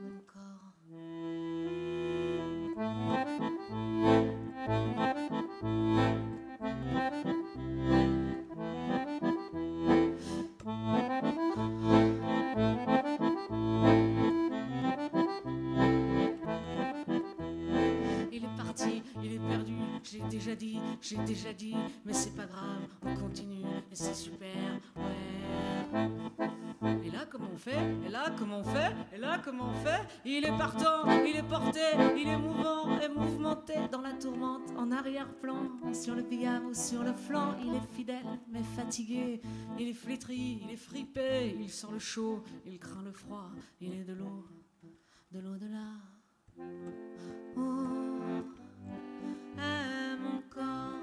Mon corps. J'ai déjà dit, mais c'est pas grave, on continue, et c'est super, ouais. Et là, comment on fait? Et là, comment on fait? Et là, comment on fait? Il est partant, il est porté, il est mouvant et mouvementé dans la tourmente, en arrière-plan, sur le billard ou sur le flanc. Il est fidèle, mais fatigué, il est flétri, il est fripé, il sent le chaud, il craint le froid, il est de l'au-delà. Oh, mon corps.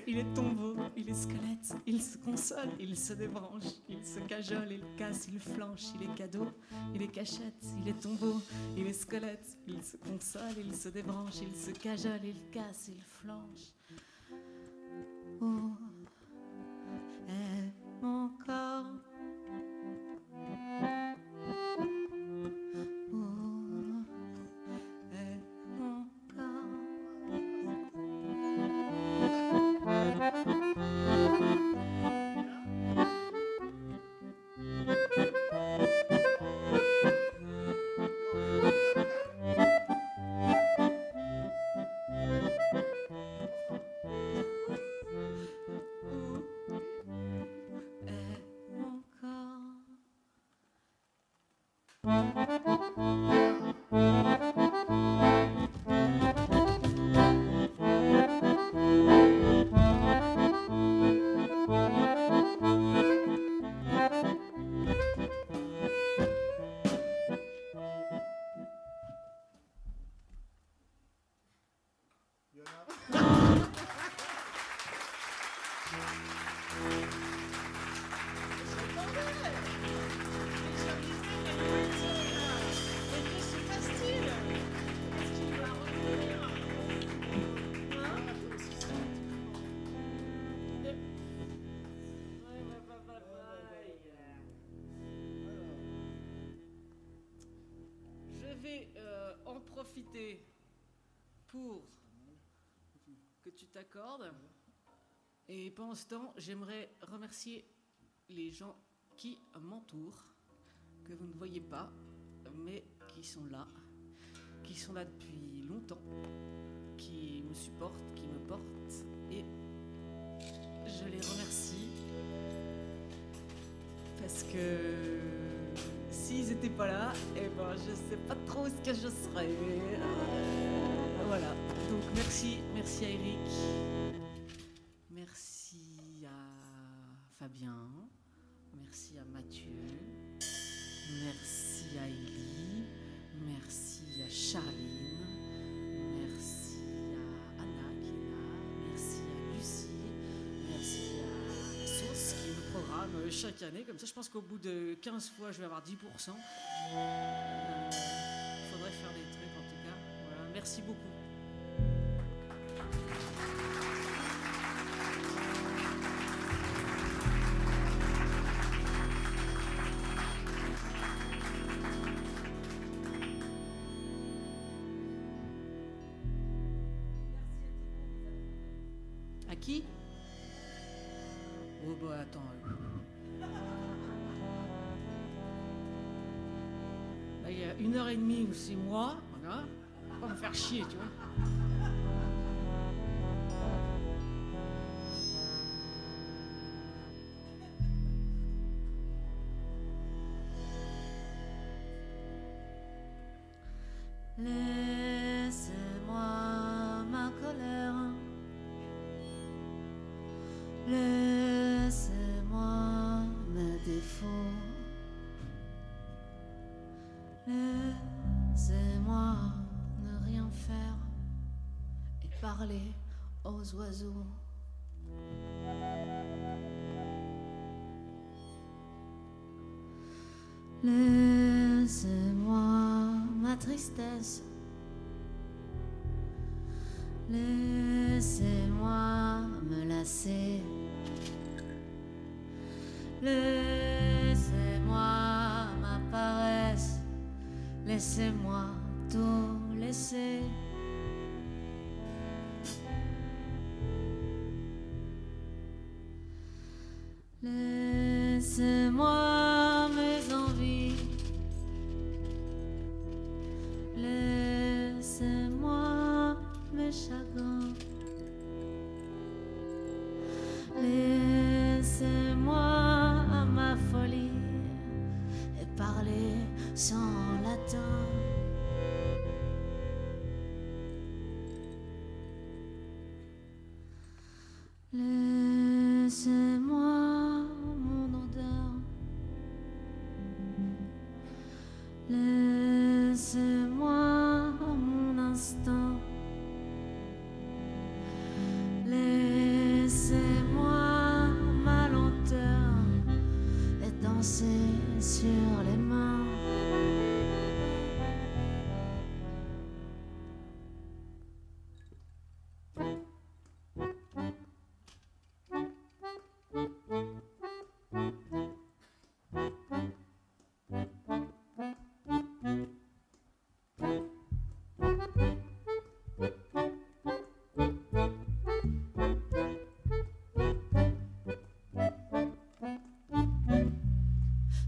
Il est tombeau, il est squelette, il se console, il se débranche, il se cajole, il casse, il flanche, il est cadeau, il est cachette, il est tombeau, il est squelette, il se console, il se débranche, il se cajole, il casse, il flanche. Oh, est mon corps. profiter pour que tu t'accordes. Et pendant ce temps, j'aimerais remercier les gens qui m'entourent, que vous ne voyez pas, mais qui sont là depuis longtemps, qui me supportent, qui me portent, et je les remercie parce que s'ils n'étaient pas là, eh ben je sais pas trop ce que je serais. Voilà. Donc merci à Eric, merci à Fabien, merci à Mathieu, merci à Élie, merci à Charline, merci à Anna qui est là, merci à Lucie, merci à Sauce qui me programme chaque année. Comme ça, je pense qu'au bout de 15 fois, je vais avoir 10%. Il faudrait faire des trucs en tout cas. Voilà. Merci beaucoup. À qui? Oh bah attends. Là, il y a 1h30 où c'est moi, voilà. Faut pas me faire chier, tu vois. Laissez-moi ma colère. Laissez-moi mes défauts. Laissez-moi ne rien faire et parler aux oiseaux. Laissez-moi ma tristesse. Laissez-moi me lasser. Laissez-moi ma paresse. Laissez-moi tout laisser. Laissez-moi mes envies. Laissez-moi mes chagrins. Laissez-moi ma folie et parler sans latin. Laissez-moi mon odeur. Laissez-moi mon instinct. Laissez-moi ma lenteur et danser sur les mains.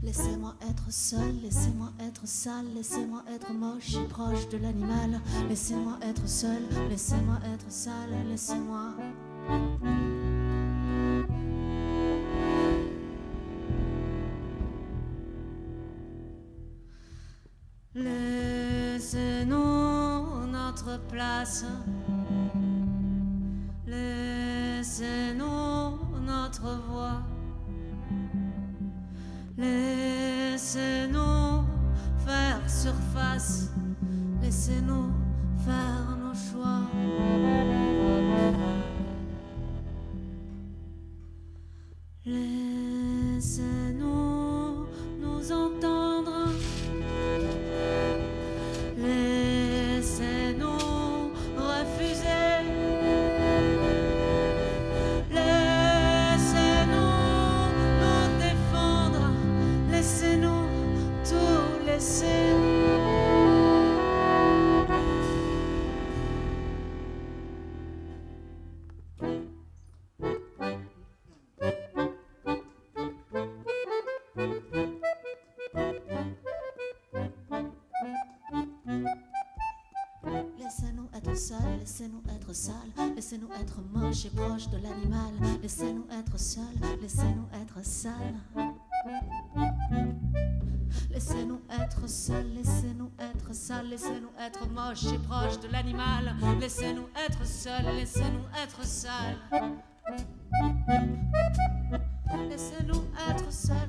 Laissez-moi être seul, laissez-moi être sale, laissez-moi être moche et proche de l'animal. Laissez-moi être seul, laissez-moi être sale, laissez-moi. Laissez-nous notre place. Laissez-nous notre voix. Laissez-nous faire surface. Laissez-nous faire nos choix. Laissez-nous nous entendre. Laissez-nous refuser. Laissez-nous nous défendre. Laissez-nous tout laisser. Laissez-nous être seuls, laissez-nous être sales, laissez-nous être moches et proches de l'animal. Laissez-nous être seuls, laissez-nous être sales. Laissez-nous être seuls, laissez-nous être sales, laissez-nous être moches et proches de l'animal. Laissez-nous être seuls, laissez-nous être sales. Laissez-nous être seuls.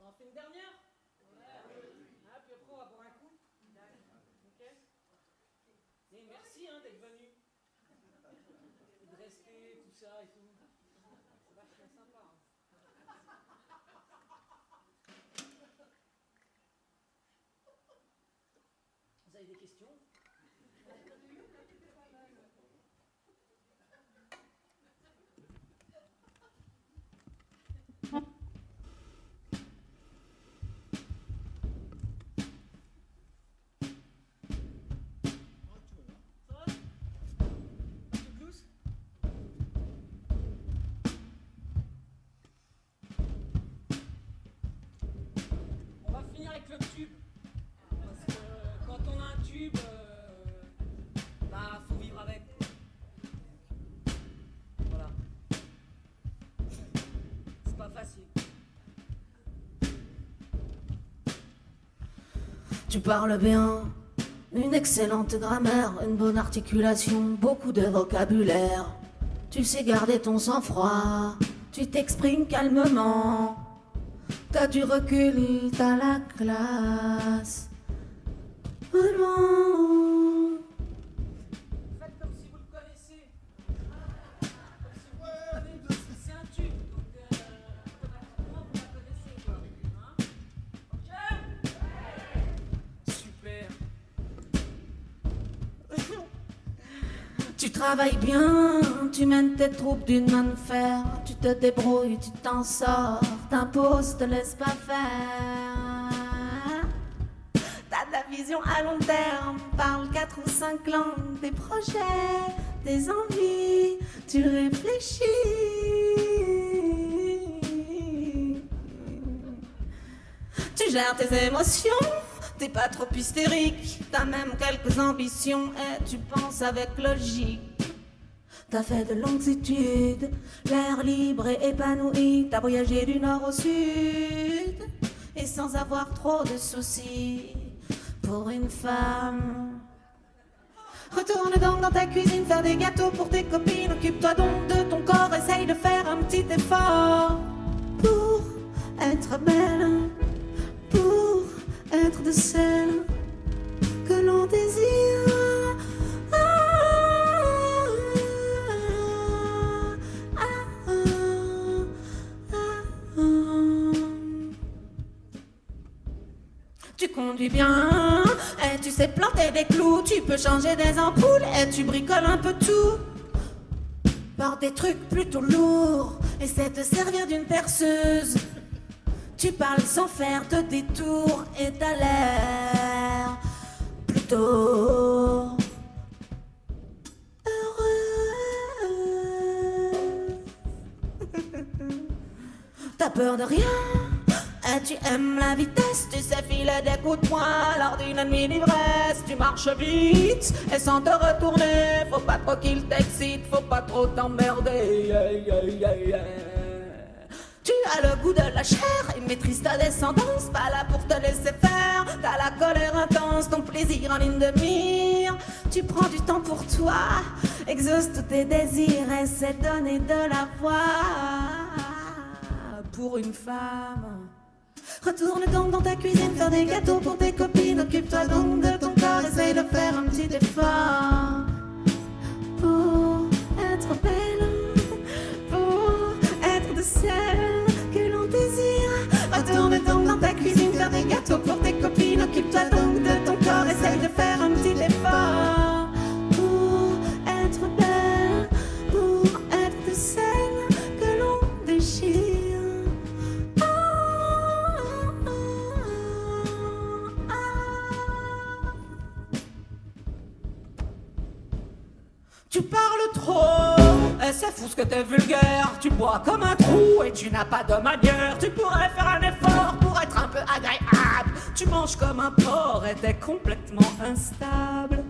On en fait une dernière? Ah, puis après on va boire un coup. Ok. Et merci d'être venu. De rester, tout ça et tout. C'est vachement sympa. Vous avez des questions? On va finir avec le tube. Parce que quand on a un tube, bah faut vivre avec. Voilà. C'est pas facile. Tu parles bien, une excellente grammaire, une bonne articulation, beaucoup de vocabulaire. Tu sais garder ton sang-froid, tu t'exprimes calmement. T'as du recul, t'as la classe. Vraiment. Faites comme si vous le connaissez. Comme si vous le connaissez. C'est un tube, donc automatiquement vous la connaissez quoi. Hein? Ok? Super. Tu travailles bien, tu mènes tes troupes d'une main de fer. Tu te débrouilles, tu t'en sors, t'imposes, te laisse pas faire. T'as de la vision à long terme, parle 4 ou 5 langues, des projets, des envies, tu réfléchis. Tu gères tes émotions, t'es pas trop hystérique, t'as même quelques ambitions et tu penses avec logique. T'as fait de longues études, l'air libre et épanoui, t'as voyagé du nord au sud et sans avoir trop de soucis pour une femme. Retourne donc dans ta cuisine faire des gâteaux pour tes copines, occupe-toi donc de ton corps, essaye de faire un petit effort pour être belle, pour être de celle que l'on désire. Tu conduis bien, et tu sais planter des clous, tu peux changer des ampoules, et tu bricoles un peu tout. portes des trucs plutôt lourds, essaie de te servir d'une perceuse. Tu parles sans faire de détour et t'as l'air plutôt t'as peur de rien, et tu aimes la vitesse, tu sais filer des coups de poing lors d'une nuit d'ivresse. Tu marches vite et sans te retourner, faut pas trop qu'il t'excite, faut pas trop t'emmerder. Yeah, yeah, yeah, yeah. Tu as le goût de la chair et maîtrise ta descendance, pas là pour te laisser faire. T'as la colère intense, ton plaisir en ligne de mire. Tu prends du temps pour toi, exauce tous tes désirs, essaie de donner de la voix pour une femme. Retourne donc dans ta cuisine, faire des gâteaux pour tes copines. Occupe-toi donc de ton corps, essaye de faire un petit effort pour être belle, pour être de celle que l'on désire. Retourne donc dans ta cuisine, faire des gâteaux pour tes copines. Occupe-toi donc de ton corps, essaye de faire un petit effort pour être belle, pour être de celle que l'on déchire. Tu parles trop, et c'est fou ce que t'es vulgaire. Tu bois comme un trou et tu n'as pas de manière. Tu pourrais faire un effort pour être un peu agréable. Tu manges comme un porc et t'es complètement instable.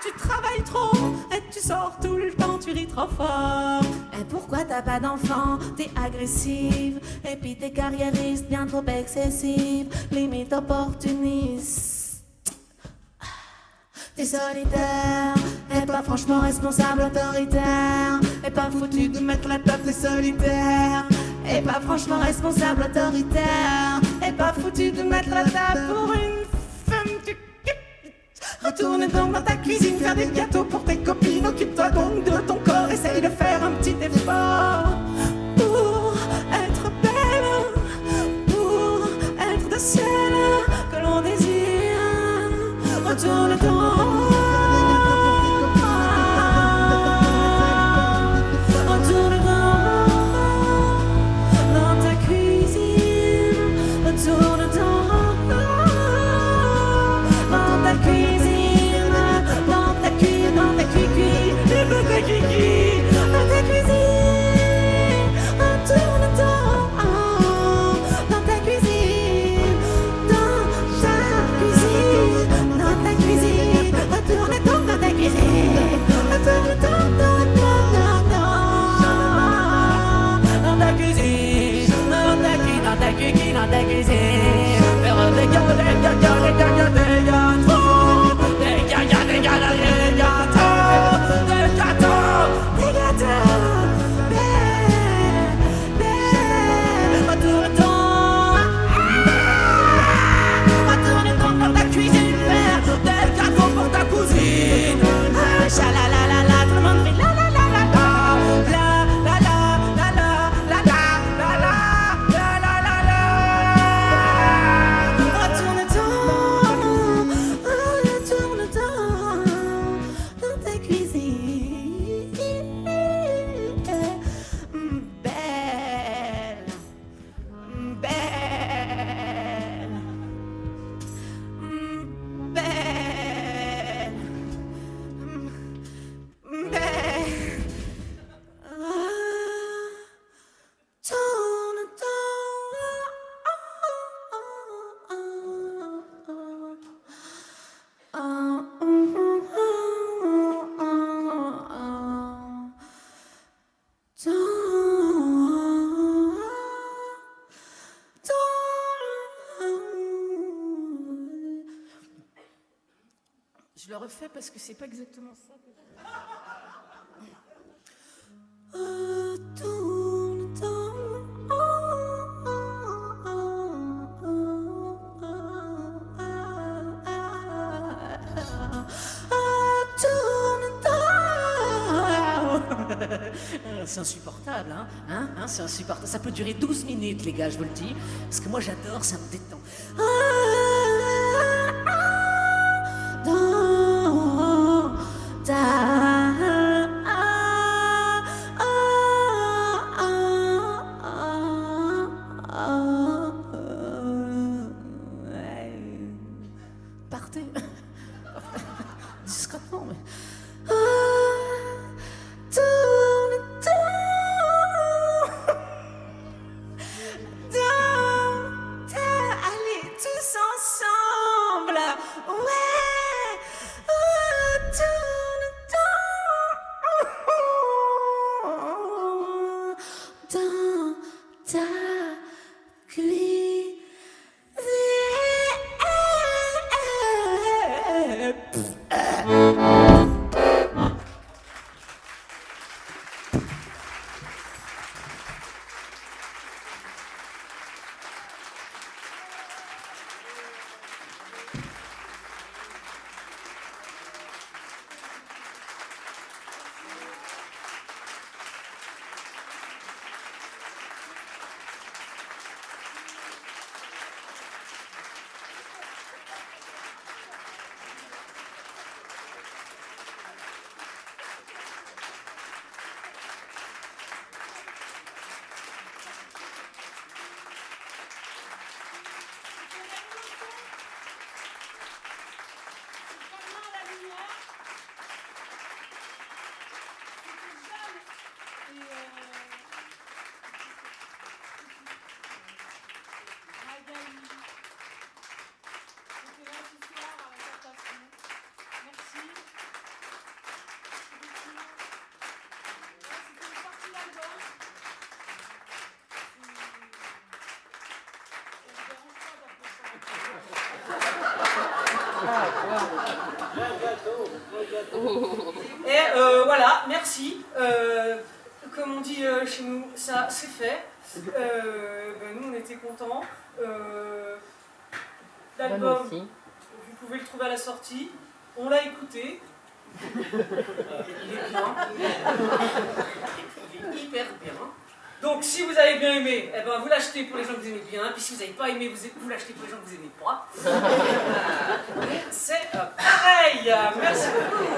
Tu travailles trop et tu sors tout le temps, tu ris trop fort. Et pourquoi t'as pas d'enfant? T'es agressive et puis t'es carriériste, bien trop excessive, limite opportuniste. T'es solitaire, et pas franchement responsable, autoritaire, et pas foutu de mettre la table, t'es solitaire, et pas franchement responsable, autoritaire, et pas foutu de mettre la table pour une femme. Retourne donc dans ta cuisine, faire des gâteaux pour tes copines. Occupe-toi donc de ton corps, essaye de faire un petit effort pour être belle, pour être de celle que l'on désire. Retourne donc, retourne donc dans ta cuisine. Retourne donc dans ta cuisine, dans ta cuisine, dans ta cuisine, dans ta cuisine, dans ta cuisine. Retourne donc dans ta cuisine, dans ta cuisine. Retourne donc dans ta cuisine. Retourne donc dans ta cuisine. Dans ta cuisine, dans ta cuisine, dans ta cuisine. Faire des gâteaux, des gâteaux, des gâteaux, des gâteaux, des gâteaux, des gâteaux, des gâteaux, des gâteaux. Retourne donc dans ta cuisine, faire des gâteaux pour ta cousine. Ah, cha-la-la-la-la, tout le monde fait la-la-la-la-la, la-la-la-la-la-la-la-la-la-la-la-la. Retourne donc dans ta cuisine. Belle, belle, belle, belle. Tourne Je le refais parce que c'est pas exactement ça. Tourne C'est insupportable, hein, c'est insupportable. Ça peut durer 12 minutes, les gars, je vous le dis. Parce que moi, j'adore, ça me détend. Dans ta Et voilà, merci. Comme on dit chez nous, ça c'est fait. Nous on était contents. L'album, vous pouvez le trouver à la sortie. On l'a écouté. Il est bien. Il est hyper bien. Donc si vous avez bien aimé, eh ben, vous l'achetez pour les gens que vous aimez bien. Puis si vous n'avez pas aimé, vous l'achetez pour les gens que vous n'aimez pas. C'est pareil. Merci beaucoup.